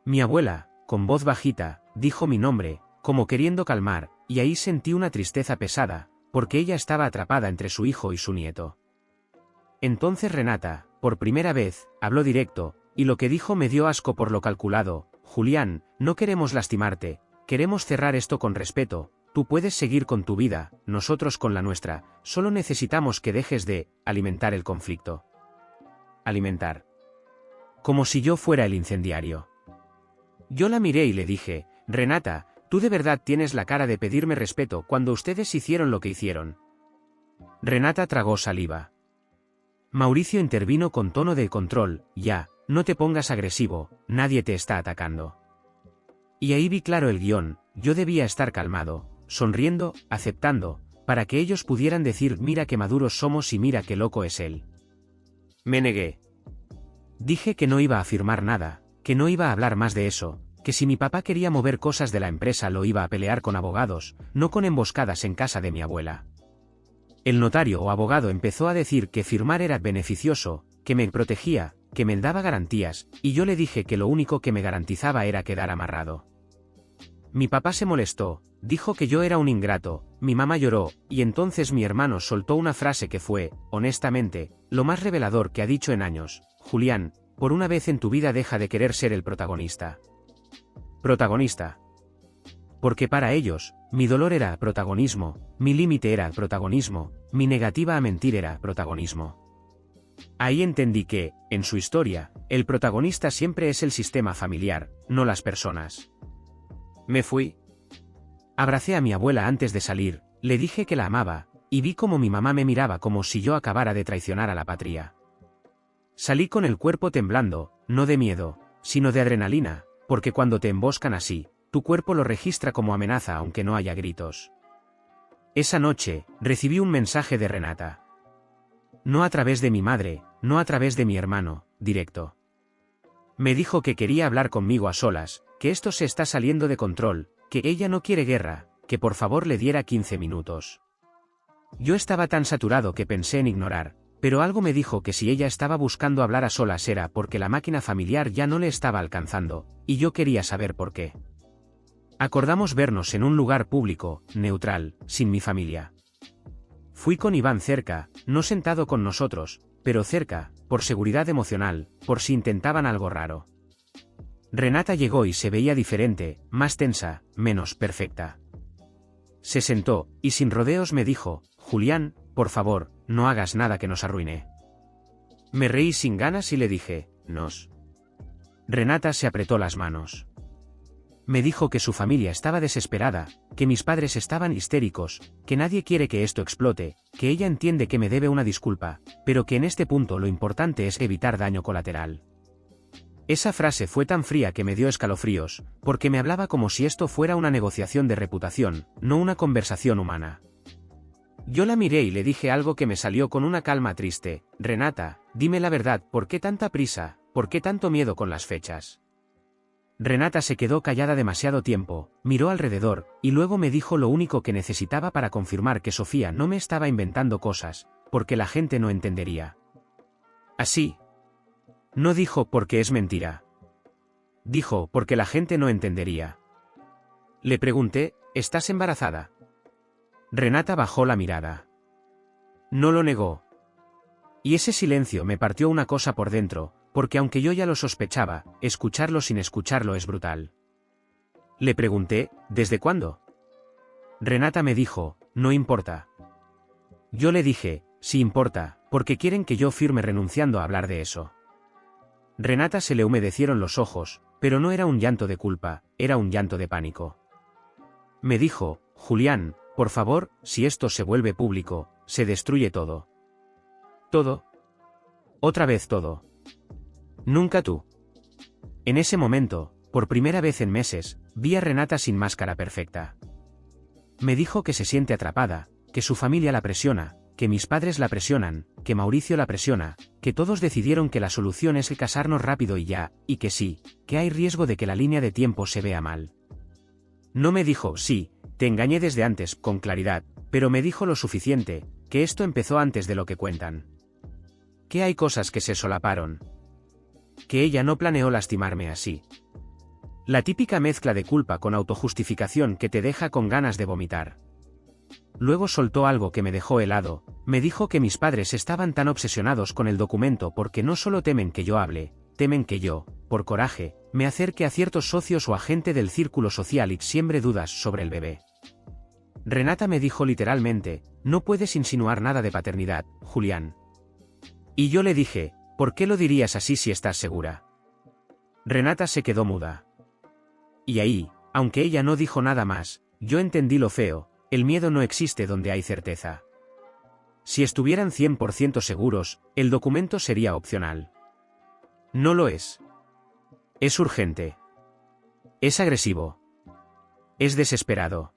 Mi abuela, con voz bajita, dijo mi nombre, como queriendo calmar, y ahí sentí una tristeza pesada, porque ella estaba atrapada entre su hijo y su nieto. Entonces Renata, por primera vez, habló directo, y lo que dijo me dio asco por lo calculado: Julián, no queremos lastimarte, queremos cerrar esto con respeto, tú puedes seguir con tu vida, nosotros con la nuestra, solo necesitamos que dejes de alimentar el conflicto. Alimentar. Como si yo fuera el incendiario. Yo la miré y le dije: Renata, tú de verdad tienes la cara de pedirme respeto cuando ustedes hicieron lo que hicieron. Renata tragó saliva. Mauricio intervino con tono de control: ya, no te pongas agresivo, nadie te está atacando. Y ahí vi claro el guión: yo debía estar calmado, sonriendo, aceptando, para que ellos pudieran decir mira qué maduros somos y mira qué loco es él. Me negué. Dije que no iba a firmar nada, que no iba a hablar más de eso, que si mi papá quería mover cosas de la empresa lo iba a pelear con abogados, no con emboscadas en casa de mi abuela. El notario o abogado empezó a decir que firmar era beneficioso, que me protegía, que me daba garantías, y yo le dije que lo único que me garantizaba era quedar amarrado. Mi papá se molestó, dijo que yo era un ingrato, mi mamá lloró, y entonces mi hermano soltó una frase que fue, honestamente, lo más revelador que ha dicho en años: Julián, por una vez en tu vida deja de querer ser el protagonista. Protagonista. Porque para ellos, mi dolor era protagonismo, mi límite era protagonismo, mi negativa a mentir era protagonismo. Ahí entendí que, en su historia, el protagonista siempre es el sistema familiar, no las personas. Me fui. Abracé a mi abuela antes de salir, le dije que la amaba, y vi cómo mi mamá me miraba como si yo acabara de traicionar a la patria. Salí con el cuerpo temblando, no de miedo, sino de adrenalina, porque cuando te emboscan así, tu cuerpo lo registra como amenaza aunque no haya gritos. Esa noche, recibí un mensaje de Renata. No a través de mi madre, no a través de mi hermano, directo. Me dijo que quería hablar conmigo a solas, que esto se está saliendo de control, que ella no quiere guerra, que por favor le diera 15 minutos. Yo estaba tan saturado que pensé en ignorar, pero algo me dijo que si ella estaba buscando hablar a solas era porque la máquina familiar ya no le estaba alcanzando, y yo quería saber por qué. Acordamos vernos en un lugar público, neutral, sin mi familia. Fui con Iván cerca, no sentado con nosotros, pero cerca, por seguridad emocional, por si intentaban algo raro. Renata llegó y se veía diferente, más tensa, menos perfecta. Se sentó, y sin rodeos me dijo, Julián, por favor, no hagas nada que nos arruine. Me reí sin ganas y le dije, nos. Renata se apretó las manos. Me dijo que su familia estaba desesperada, que mis padres estaban histéricos, que nadie quiere que esto explote, que ella entiende que me debe una disculpa, pero que en este punto lo importante es evitar daño colateral. Esa frase fue tan fría que me dio escalofríos, porque me hablaba como si esto fuera una negociación de reputación, no una conversación humana. Yo la miré y le dije algo que me salió con una calma triste, Renata, dime la verdad, ¿por qué tanta prisa, por qué tanto miedo con las fechas? Renata se quedó callada demasiado tiempo, miró alrededor, y luego me dijo lo único que necesitaba para confirmar que Sofía no me estaba inventando cosas, porque la gente no entendería. Así. No dijo porque es mentira. Dijo porque la gente no entendería. Le pregunté, ¿estás embarazada? Renata bajó la mirada. No lo negó. Y ese silencio me partió una cosa por dentro, porque aunque yo ya lo sospechaba, escucharlo sin escucharlo es brutal. Le pregunté, ¿desde cuándo? Renata me dijo, no importa. Yo le dije, sí importa, porque quieren que yo firme renunciando a hablar de eso. Renata se le humedecieron los ojos, pero no era un llanto de culpa, era un llanto de pánico. Me dijo, Julián, por favor, si esto se vuelve público, se destruye todo. ¿Todo? Otra vez todo. Nunca tú. En ese momento, por primera vez en meses, vi a Renata sin máscara perfecta. Me dijo que se siente atrapada, que su familia la presiona, que mis padres la presionan, que Mauricio la presiona, que todos decidieron que la solución es el casarnos rápido y ya, y que sí, que hay riesgo de que la línea de tiempo se vea mal. No me dijo, sí, te engañé desde antes, con claridad, pero me dijo lo suficiente, que esto empezó antes de lo que cuentan. Que hay cosas que se solaparon. Que ella no planeó lastimarme así. La típica mezcla de culpa con autojustificación que te deja con ganas de vomitar. Luego soltó algo que me dejó helado, me dijo que mis padres estaban tan obsesionados con el documento porque no solo temen que yo hable, temen que yo, por coraje, me acerque a ciertos socios o a gente del círculo social y siembre dudas sobre el bebé. Renata me dijo literalmente, no puedes insinuar nada de paternidad, Julián. Y yo le dije, ¿por qué lo dirías así si estás segura? Renata se quedó muda. Y ahí, aunque ella no dijo nada más, yo entendí lo feo, el miedo no existe donde hay certeza. Si estuvieran 100% seguros, el documento sería opcional. No lo es. Es urgente. Es agresivo. Es desesperado.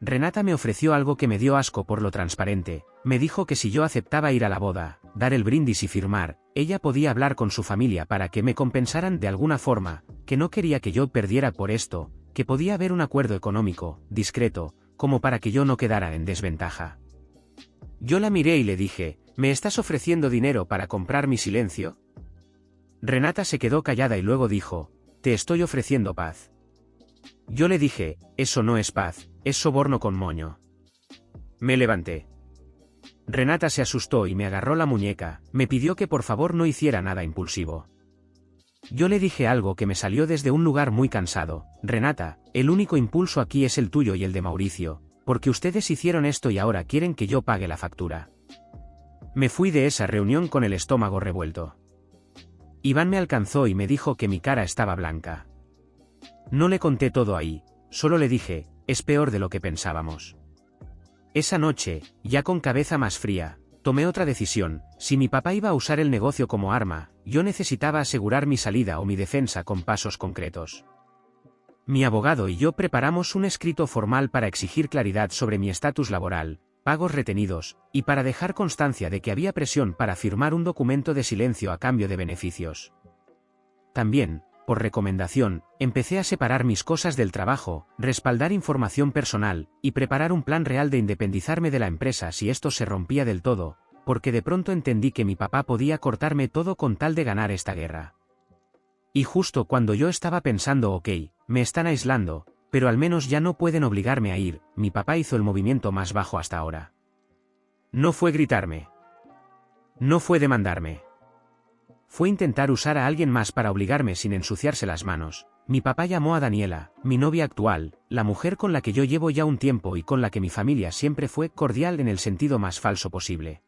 Renata me ofreció algo que me dio asco por lo transparente, me dijo que si yo aceptaba ir a la boda, dar el brindis y firmar, ella podía hablar con su familia para que me compensaran de alguna forma, que no quería que yo perdiera por esto, que podía haber un acuerdo económico, discreto, como para que yo no quedara en desventaja. Yo la miré y le dije, ¿me estás ofreciendo dinero para comprar mi silencio? Renata se quedó callada y luego dijo, te estoy ofreciendo paz. Yo le dije, eso no es paz, es soborno con moño. Me levanté. Renata se asustó y me agarró la muñeca, me pidió que por favor no hiciera nada impulsivo. Yo le dije algo que me salió desde un lugar muy cansado, Renata, el único impulso aquí es el tuyo y el de Mauricio, porque ustedes hicieron esto y ahora quieren que yo pague la factura. Me fui de esa reunión con el estómago revuelto. Iván me alcanzó y me dijo que mi cara estaba blanca. No le conté todo ahí, solo le dije, es peor de lo que pensábamos. Esa noche, ya con cabeza más fría, tomé otra decisión. Si mi papá iba a usar el negocio como arma, yo necesitaba asegurar mi salida o mi defensa con pasos concretos. Mi abogado y yo preparamos un escrito formal para exigir claridad sobre mi estatus laboral, pagos retenidos, y para dejar constancia de que había presión para firmar un documento de silencio a cambio de beneficios. También, por recomendación, empecé a separar mis cosas del trabajo, respaldar información personal, y preparar un plan real de independizarme de la empresa si esto se rompía del todo, porque de pronto entendí que mi papá podía cortarme todo con tal de ganar esta guerra. Y justo cuando yo estaba pensando, ok, me están aislando, pero al menos ya no pueden obligarme a ir, mi papá hizo el movimiento más bajo hasta ahora. No fue gritarme. No fue demandarme. Fue intentar usar a alguien más para obligarme sin ensuciarse las manos. Mi papá llamó a Daniela, mi novia actual, la mujer con la que yo llevo ya un tiempo y con la que mi familia siempre fue cordial en el sentido más falso posible.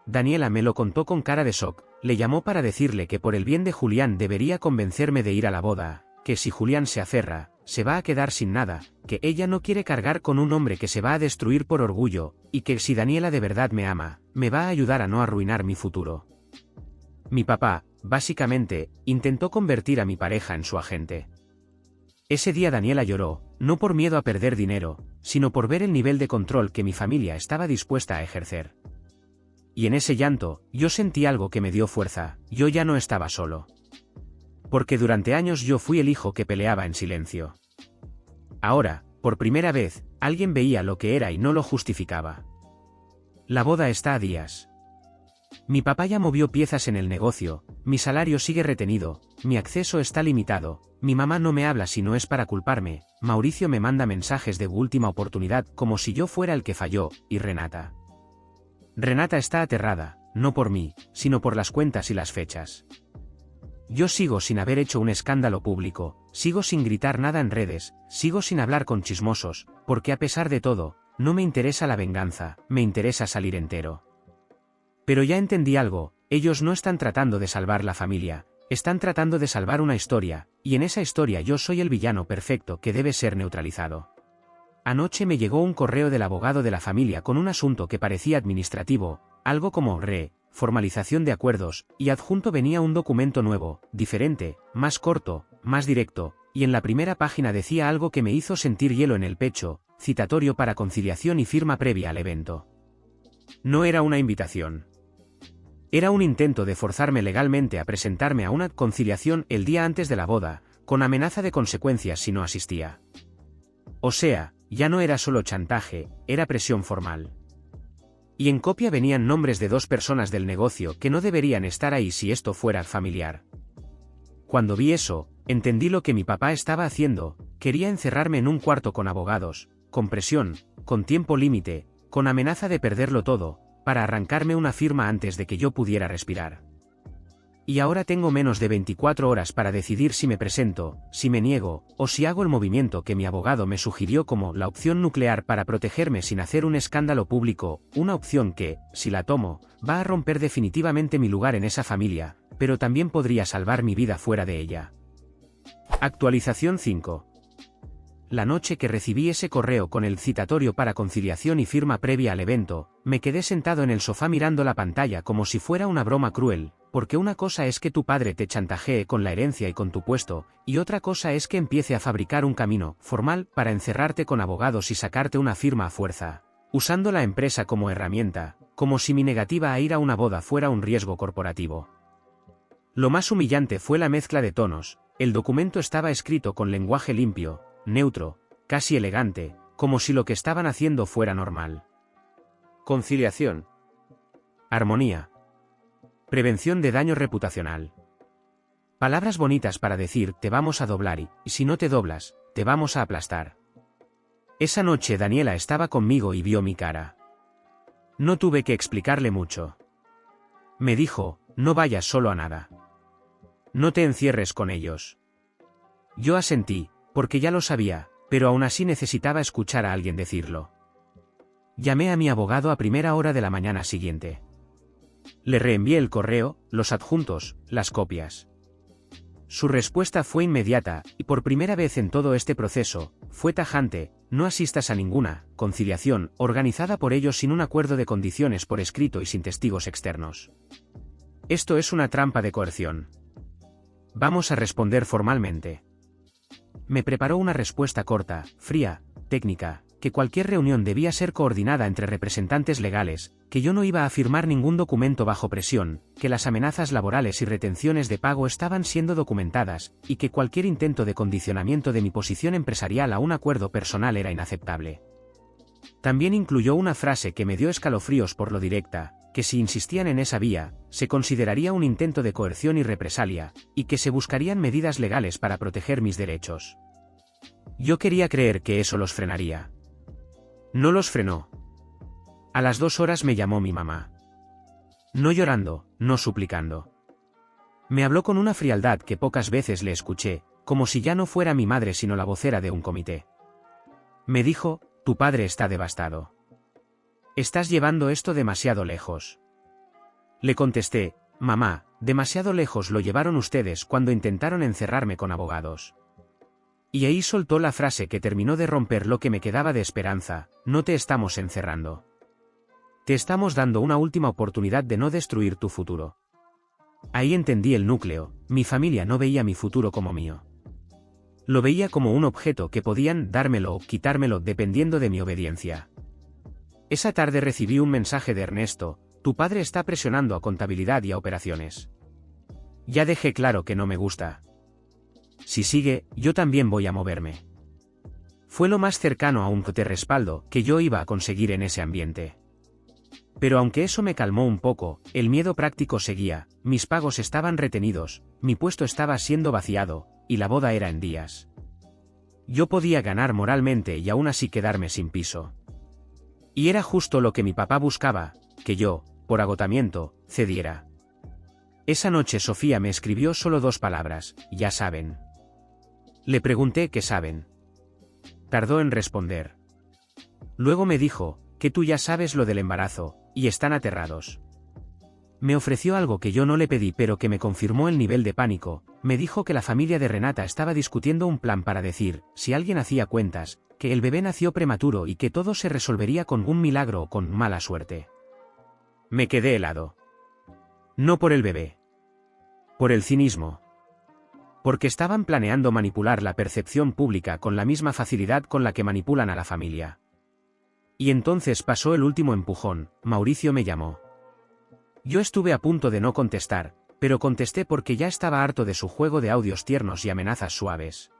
Daniela me lo contó con cara de shock, le llamó para decirle que por el bien de Julián debería convencerme de ir a la boda, que si Julián se aferra, se va a quedar sin nada, que ella no quiere cargar con un hombre que se va a destruir por orgullo, y que si Daniela de verdad me ama, me va a ayudar a no arruinar mi futuro. Mi papá, básicamente, intentó convertir a mi pareja en su agente. Ese día Daniela lloró, no por miedo a perder dinero, sino por ver el nivel de control que mi familia estaba dispuesta a ejercer. Y en ese llanto, yo sentí algo que me dio fuerza, yo ya no estaba solo. Porque durante años yo fui el hijo que peleaba en silencio. Ahora, por primera vez, alguien veía lo que era y no lo justificaba. La boda está a días. Mi papá ya movió piezas en el negocio, mi salario sigue retenido, mi acceso está limitado, mi mamá no me habla si no es para culparme, Mauricio me manda mensajes de última oportunidad como si yo fuera el que falló, y Renata. Renata está aterrada, no por mí, sino por las cuentas y las fechas. Yo sigo sin haber hecho un escándalo público, sigo sin gritar nada en redes, sigo sin hablar con chismosos, porque a pesar de todo, no me interesa la venganza, me interesa salir entero. Pero ya entendí algo, ellos no están tratando de salvar la familia, están tratando de salvar una historia, y en esa historia yo soy el villano perfecto que debe ser neutralizado. Anoche me llegó un correo del abogado de la familia con un asunto que parecía administrativo, algo como formalización de acuerdos, y adjunto venía un documento nuevo, diferente, más corto, más directo, y en la primera página decía algo que me hizo sentir hielo en el pecho, citatorio para conciliación y firma previa al evento. No era una invitación. Era un intento de forzarme legalmente a presentarme a una conciliación el día antes de la boda, con amenaza de consecuencias si no asistía. O sea, ya no era solo chantaje, era presión formal. Y en copia venían nombres de 2 personas del negocio que no deberían estar ahí si esto fuera familiar. Cuando vi eso, entendí lo que mi papá estaba haciendo, quería encerrarme en un cuarto con abogados, con presión, con tiempo límite, con amenaza de perderlo todo, para arrancarme una firma antes de que yo pudiera respirar. Y ahora tengo menos de 24 horas para decidir si me presento, si me niego, o si hago el movimiento que mi abogado me sugirió como la opción nuclear para protegerme sin hacer un escándalo público, una opción que, si la tomo, va a romper definitivamente mi lugar en esa familia, pero también podría salvar mi vida fuera de ella. Actualización 5. La noche que recibí ese correo con el citatorio para conciliación y firma previa al evento, me quedé sentado en el sofá mirando la pantalla como si fuera una broma cruel, porque una cosa es que tu padre te chantajee con la herencia y con tu puesto, y otra cosa es que empiece a fabricar un camino formal para encerrarte con abogados y sacarte una firma a fuerza, usando la empresa como herramienta, como si mi negativa a ir a una boda fuera un riesgo corporativo. Lo más humillante fue la mezcla de tonos, el documento estaba escrito con lenguaje limpio, neutro, casi elegante, como si lo que estaban haciendo fuera normal. Conciliación. Armonía. Prevención de daño reputacional. Palabras bonitas para decir te vamos a doblar y si no te doblas, te vamos a aplastar. Esa noche Daniela estaba conmigo y vio mi cara. No tuve que explicarle mucho. Me dijo, no vayas solo a nada. No te encierres con ellos. Yo asentí, porque ya lo sabía, pero aún así necesitaba escuchar a alguien decirlo. Llamé a mi abogado a primera hora de la mañana siguiente. Le reenvié el correo, los adjuntos, las copias. Su respuesta fue inmediata, y por primera vez en todo este proceso, fue tajante: no asistas a ninguna conciliación organizada por ellos sin un acuerdo de condiciones por escrito y sin testigos externos. Esto es una trampa de coerción. Vamos a responder formalmente. Me preparó una respuesta corta, fría, técnica, que cualquier reunión debía ser coordinada entre representantes legales, que yo no iba a firmar ningún documento bajo presión, que las amenazas laborales y retenciones de pago estaban siendo documentadas, y que cualquier intento de condicionamiento de mi posición empresarial a un acuerdo personal era inaceptable. También incluyó una frase que me dio escalofríos por lo directa, que si insistían en esa vía, se consideraría un intento de coerción y represalia, y que se buscarían medidas legales para proteger mis derechos. Yo quería creer que eso los frenaría. No los frenó. A las 2 horas me llamó mi mamá. No llorando, no suplicando. Me habló con una frialdad que pocas veces le escuché, como si ya no fuera mi madre sino la vocera de un comité. Me dijo: tu padre está devastado. Estás llevando esto demasiado lejos. Le contesté: mamá, demasiado lejos lo llevaron ustedes cuando intentaron encerrarme con abogados. Y ahí soltó la frase que terminó de romper lo que me quedaba de esperanza: no te estamos encerrando. Te estamos dando una última oportunidad de no destruir tu futuro. Ahí entendí el núcleo: mi familia no veía mi futuro como mío. Lo veía como un objeto que podían dármelo o quitármelo dependiendo de mi obediencia. Esa tarde recibí un mensaje de Ernesto: tu padre está presionando a contabilidad y a operaciones. Ya dejé claro que no me gusta. Si sigue, yo también voy a moverme. Fue lo más cercano a un te respaldo que yo iba a conseguir en ese ambiente. Pero aunque eso me calmó un poco, el miedo práctico seguía: mis pagos estaban retenidos, mi puesto estaba siendo vaciado, y la boda era en días. Yo podía ganar moralmente y aún así quedarme sin piso. Y era justo lo que mi papá buscaba, que yo, por agotamiento, cediera. Esa noche Sofía me escribió solo 2 palabras: ya saben. Le pregunté qué saben. Tardó en responder. Luego me dijo: que tú ya sabes lo del embarazo, y están aterrados. Me ofreció algo que yo no le pedí pero que me confirmó el nivel de pánico. Me dijo que la familia de Renata estaba discutiendo un plan para decir, si alguien hacía cuentas, que el bebé nació prematuro y que todo se resolvería con un milagro o con mala suerte. Me quedé helado. No por el bebé. Por el cinismo. Porque estaban planeando manipular la percepción pública con la misma facilidad con la que manipulan a la familia. Y entonces pasó el último empujón: Mauricio me llamó. Yo estuve a punto de no contestar, pero contesté porque ya estaba harto de su juego de audios tiernos y amenazas suaves.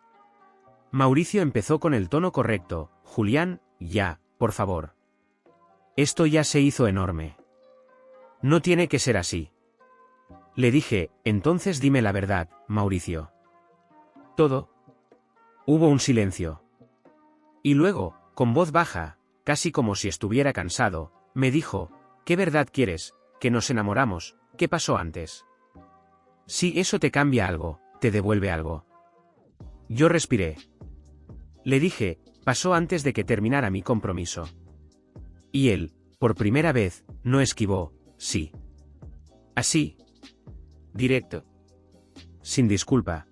Mauricio empezó con el tono correcto: Julián, ya, por favor. Esto ya se hizo enorme. No tiene que ser así. Le dije: entonces dime la verdad, Mauricio. ¿Todo? Hubo un silencio. Y luego, con voz baja, casi como si estuviera cansado, me dijo: ¿qué verdad quieres? ¿Que nos enamoramos? ¿Qué pasó antes? Si eso te cambia algo, te devuelve algo. Yo respiré. Le dije: pasó antes de que terminara mi compromiso. Y él, por primera vez, no esquivó: sí. Así. Directo. Sin disculpa.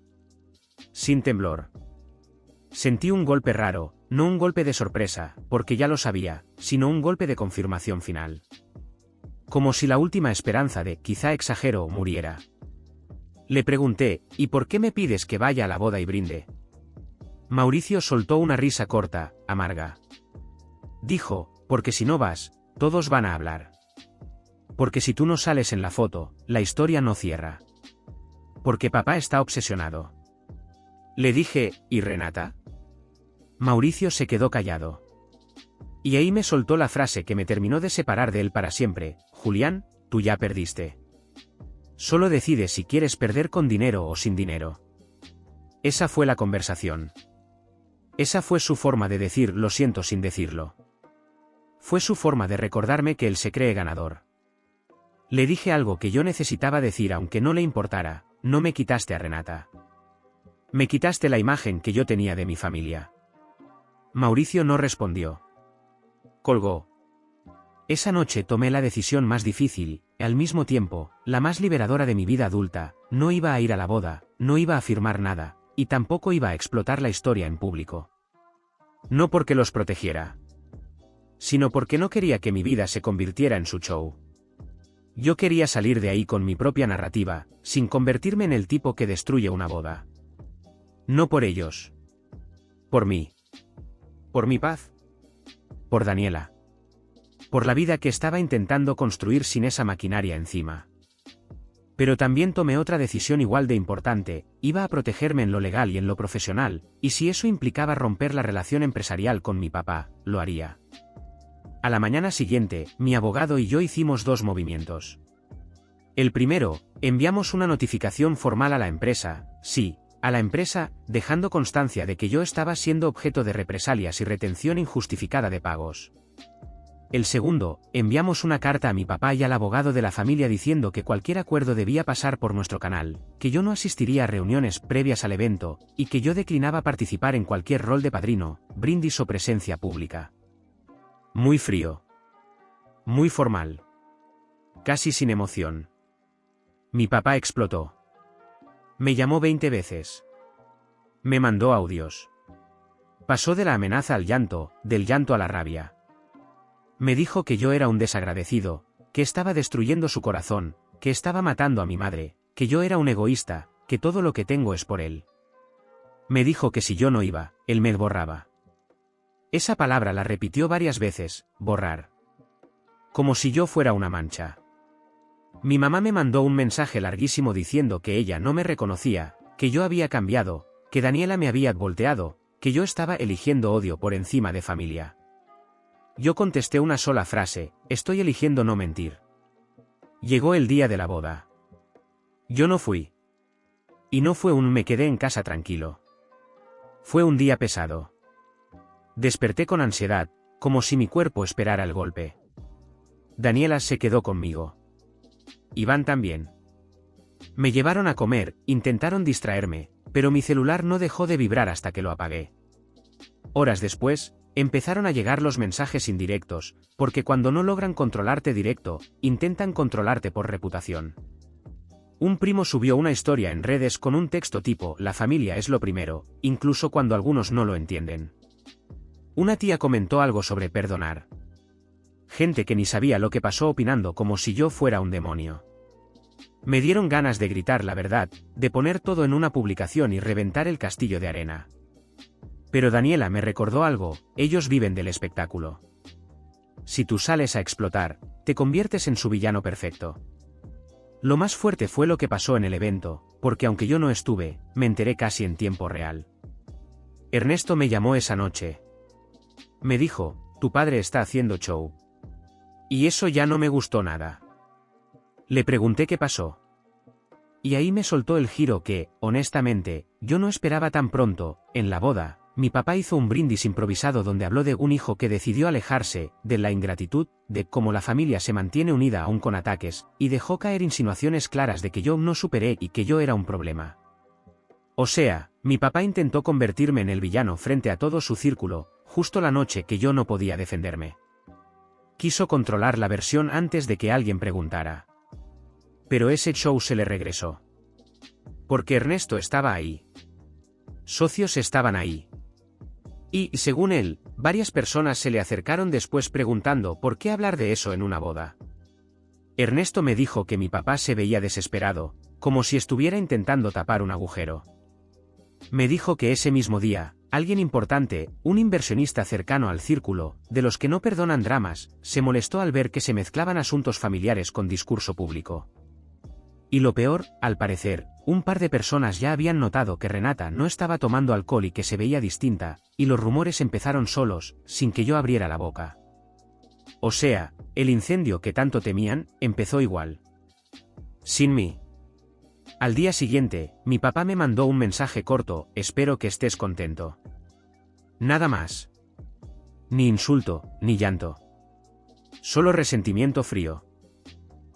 Sin temblor. Sentí un golpe raro, no un golpe de sorpresa, porque ya lo sabía, sino un golpe de confirmación final. Como si la última esperanza de, quizá exagero, muriera. Le pregunté: ¿y por qué me pides que vaya a la boda y brinde? Mauricio soltó una risa corta, amarga. Dijo: porque si no vas, todos van a hablar. Porque si tú no sales en la foto, la historia no cierra. Porque papá está obsesionado. Le dije: ¿y Renata? Mauricio se quedó callado. Y ahí me soltó la frase que me terminó de separar de él para siempre: Julián, tú ya perdiste. Solo decide si quieres perder con dinero o sin dinero. Esa fue la conversación. Esa fue su forma de decir lo siento sin decirlo. Fue su forma de recordarme que él se cree ganador. Le dije algo que yo necesitaba decir aunque no le importara: no me quitaste a Renata. Me quitaste la imagen que yo tenía de mi familia. Mauricio no respondió. Colgó. Esa noche tomé la decisión más difícil, al mismo tiempo, la más liberadora de mi vida adulta, no iba a ir a la boda, no iba a firmar nada, y tampoco iba a explotar la historia en público. No porque los protegiera, sino porque no quería que mi vida se convirtiera en su show. Yo quería salir de ahí con mi propia narrativa, sin convertirme en el tipo que destruye una boda. No por ellos. Por mí. Por mi paz. Por Daniela. Por la vida que estaba intentando construir sin esa maquinaria encima. Pero también tomé otra decisión igual de importante, iba a protegerme en lo legal y en lo profesional, y si eso implicaba romper la relación empresarial con mi papá, lo haría. A la mañana siguiente, mi abogado y yo hicimos dos movimientos. El primero, enviamos una notificación formal a la empresa, sí, a la empresa, dejando constancia de que yo estaba siendo objeto de represalias y retención injustificada de pagos. El segundo, enviamos una carta a mi papá y al abogado de la familia diciendo que cualquier acuerdo debía pasar por nuestro canal, que yo no asistiría a reuniones previas al evento, y que yo declinaba participar en cualquier rol de padrino, brindis o presencia pública. Muy frío. Muy formal. Casi sin emoción. Mi papá explotó. Me llamó 20 veces. Me mandó audios. Pasó de la amenaza al llanto, del llanto a la rabia. Me dijo que yo era un desagradecido, que estaba destruyendo su corazón, que estaba matando a mi madre, que yo era un egoísta, que todo lo que tengo es por él. Me dijo que si yo no iba, él me borraba. Esa palabra la repitió varias veces, borrar. Como si yo fuera una mancha. Mi mamá me mandó un mensaje larguísimo diciendo que ella no me reconocía, que yo había cambiado, que Daniela me había volteado, que yo estaba eligiendo odio por encima de familia. Yo contesté una sola frase, estoy eligiendo no mentir. Llegó el día de la boda. Yo no fui. Y no fue un me quedé en casa tranquilo. Fue un día pesado. Desperté con ansiedad, como si mi cuerpo esperara el golpe. Daniela se quedó conmigo. Iván también. Me llevaron a comer, intentaron distraerme, pero mi celular no dejó de vibrar hasta que lo apagué. Horas después, empezaron a llegar los mensajes indirectos, porque cuando no logran controlarte directo, intentan controlarte por reputación. Un primo subió una historia en redes con un texto tipo «La familia es lo primero», incluso cuando algunos no lo entienden. Una tía comentó algo sobre perdonar. Gente que ni sabía lo que pasó opinando como si yo fuera un demonio. Me dieron ganas de gritar la verdad, de poner todo en una publicación y reventar el castillo de arena. Pero Daniela me recordó algo, ellos viven del espectáculo. Si tú sales a explotar, te conviertes en su villano perfecto. Lo más fuerte fue lo que pasó en el evento, porque aunque yo no estuve, me enteré casi en tiempo real. Ernesto me llamó esa noche. Me dijo, tu padre está haciendo show. Y eso ya no me gustó nada. Le pregunté qué pasó. Y ahí me soltó el giro que, honestamente, yo no esperaba tan pronto. En la boda, mi papá hizo un brindis improvisado donde habló de un hijo que decidió alejarse, de la ingratitud, de cómo la familia se mantiene unida aún con ataques, y dejó caer insinuaciones claras de que yo no superé y que yo era un problema. O sea, mi papá intentó convertirme en el villano frente a todo su círculo, justo la noche que yo no podía defenderme. Quiso controlar la versión antes de que alguien preguntara. Pero ese show se le regresó. Porque Ernesto estaba ahí. Socios estaban ahí. Y, según él, varias personas se le acercaron después preguntando por qué hablar de eso en una boda. Ernesto me dijo que mi papá se veía desesperado, como si estuviera intentando tapar un agujero. Me dijo que ese mismo día, alguien importante, un inversionista cercano al círculo, de los que no perdonan dramas, se molestó al ver que se mezclaban asuntos familiares con discurso público. Y lo peor, al parecer, un par de personas ya habían notado que Renata no estaba tomando alcohol y que se veía distinta, y los rumores empezaron solos, sin que yo abriera la boca. O sea, el incendio que tanto temían, empezó igual. Sin mí. Al día siguiente, mi papá me mandó un mensaje corto, espero que estés contento. Nada más. Ni insulto, ni llanto. Solo resentimiento frío.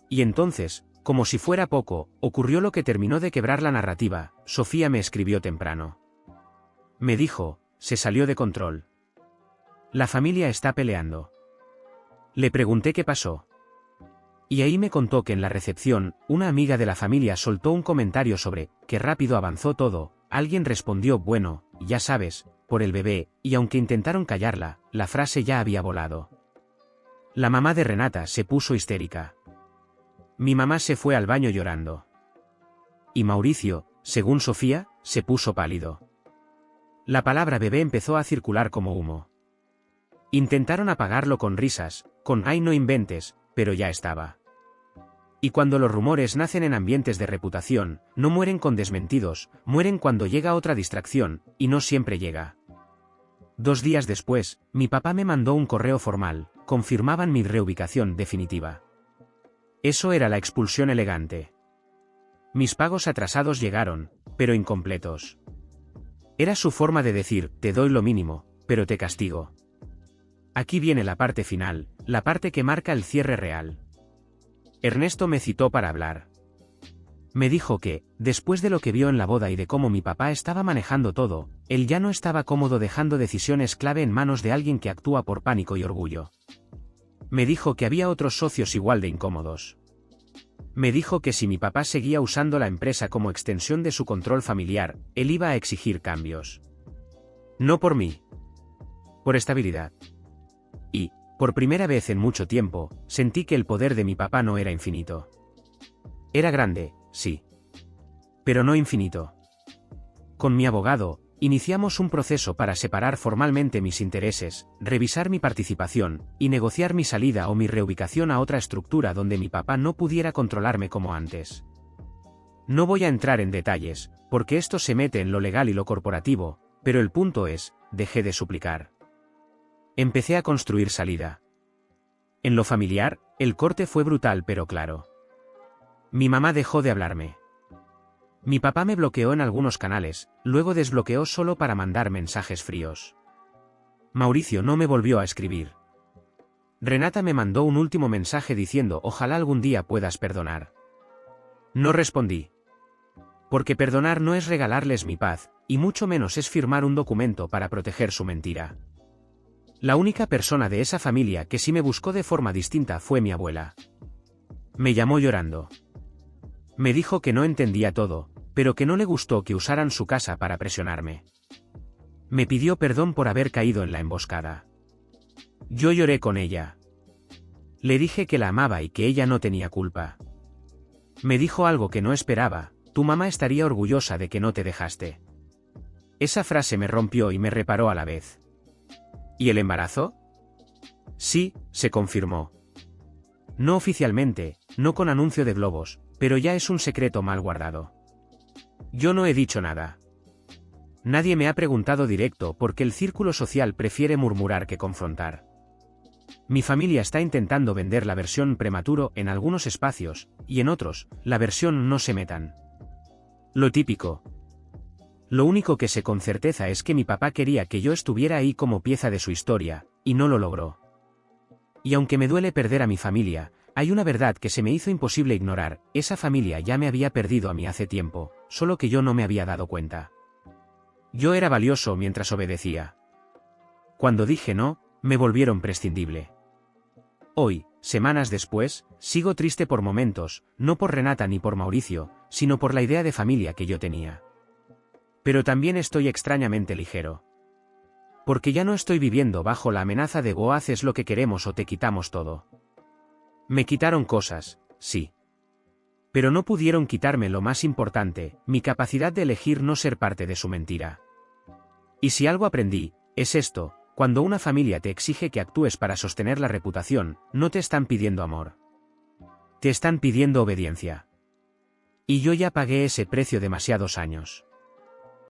Y entonces, como si fuera poco, ocurrió lo que terminó de quebrar la narrativa. Sofía me escribió temprano. Me dijo, se salió de control. La familia está peleando. Le pregunté qué pasó. Y ahí me contó que en la recepción, una amiga de la familia soltó un comentario sobre qué rápido avanzó todo, alguien respondió bueno, ya sabes, por el bebé, y aunque intentaron callarla, la frase ya había volado. La mamá de Renata se puso histérica. Mi mamá se fue al baño llorando. Y Mauricio, según Sofía, se puso pálido. La palabra bebé empezó a circular como humo. Intentaron apagarlo con risas, con "ay no inventes", pero ya estaba. Y cuando los rumores nacen en ambientes de reputación, no mueren con desmentidos, mueren cuando llega otra distracción, y no siempre llega. 2 días después, mi papá me mandó un correo formal, confirmaban mi reubicación definitiva. Eso era la expulsión elegante. Mis pagos atrasados llegaron, pero incompletos. Era su forma de decir, te doy lo mínimo, pero te castigo. Aquí viene la parte final, la parte que marca el cierre real. Ernesto me citó para hablar. Me dijo que, después de lo que vio en la boda y de cómo mi papá estaba manejando todo, él ya no estaba cómodo dejando decisiones clave en manos de alguien que actúa por pánico y orgullo. Me dijo que había otros socios igual de incómodos. Me dijo que si mi papá seguía usando la empresa como extensión de su control familiar, él iba a exigir cambios. No por mí. Por estabilidad. Y, por primera vez en mucho tiempo, sentí que el poder de mi papá no era infinito. Era grande, sí. Pero no infinito. Con mi abogado, iniciamos un proceso para separar formalmente mis intereses, revisar mi participación, y negociar mi salida o mi reubicación a otra estructura donde mi papá no pudiera controlarme como antes. No voy a entrar en detalles, porque esto se mete en lo legal y lo corporativo, pero el punto es, dejé de suplicar. Empecé a construir salida. En lo familiar, el corte fue brutal pero claro. Mi mamá dejó de hablarme. Mi papá me bloqueó en algunos canales, luego desbloqueó solo para mandar mensajes fríos. Mauricio no me volvió a escribir. Renata me mandó un último mensaje diciendo ojalá algún día puedas perdonar. No respondí. Porque perdonar no es regalarles mi paz, y mucho menos es firmar un documento para proteger su mentira. La única persona de esa familia que sí me buscó de forma distinta fue mi abuela. Me llamó llorando. Me dijo que no entendía todo, pero que no le gustó que usaran su casa para presionarme. Me pidió perdón por haber caído en la emboscada. Yo lloré con ella. Le dije que la amaba y que ella no tenía culpa. Me dijo algo que no esperaba, tu mamá estaría orgullosa de que no te dejaste. Esa frase me rompió y me reparó a la vez. ¿Y el embarazo? Sí, se confirmó. No oficialmente, no con anuncio de globos, pero ya es un secreto mal guardado. Yo no he dicho nada. Nadie me ha preguntado directo porque el círculo social prefiere murmurar que confrontar. Mi familia está intentando vender la versión prematuro en algunos espacios, y en otros, la versión no se metan. Lo típico. Lo único que sé con certeza es que mi papá quería que yo estuviera ahí como pieza de su historia, y no lo logró. Y aunque me duele perder a mi familia, hay una verdad que se me hizo imposible ignorar, esa familia ya me había perdido a mí hace tiempo, solo que yo no me había dado cuenta. Yo era valioso mientras obedecía. Cuando dije no, me volvieron prescindible. Hoy, semanas después, sigo triste por momentos, no por Renata ni por Mauricio, sino por la idea de familia que yo tenía. Pero también estoy extrañamente ligero. Porque ya no estoy viviendo bajo la amenaza de o haces lo que queremos o te quitamos todo. Me quitaron cosas, sí. Pero no pudieron quitarme lo más importante, mi capacidad de elegir no ser parte de su mentira. Y si algo aprendí, es esto, cuando una familia te exige que actúes para sostener la reputación, no te están pidiendo amor. Te están pidiendo obediencia. Y yo ya pagué ese precio demasiados años.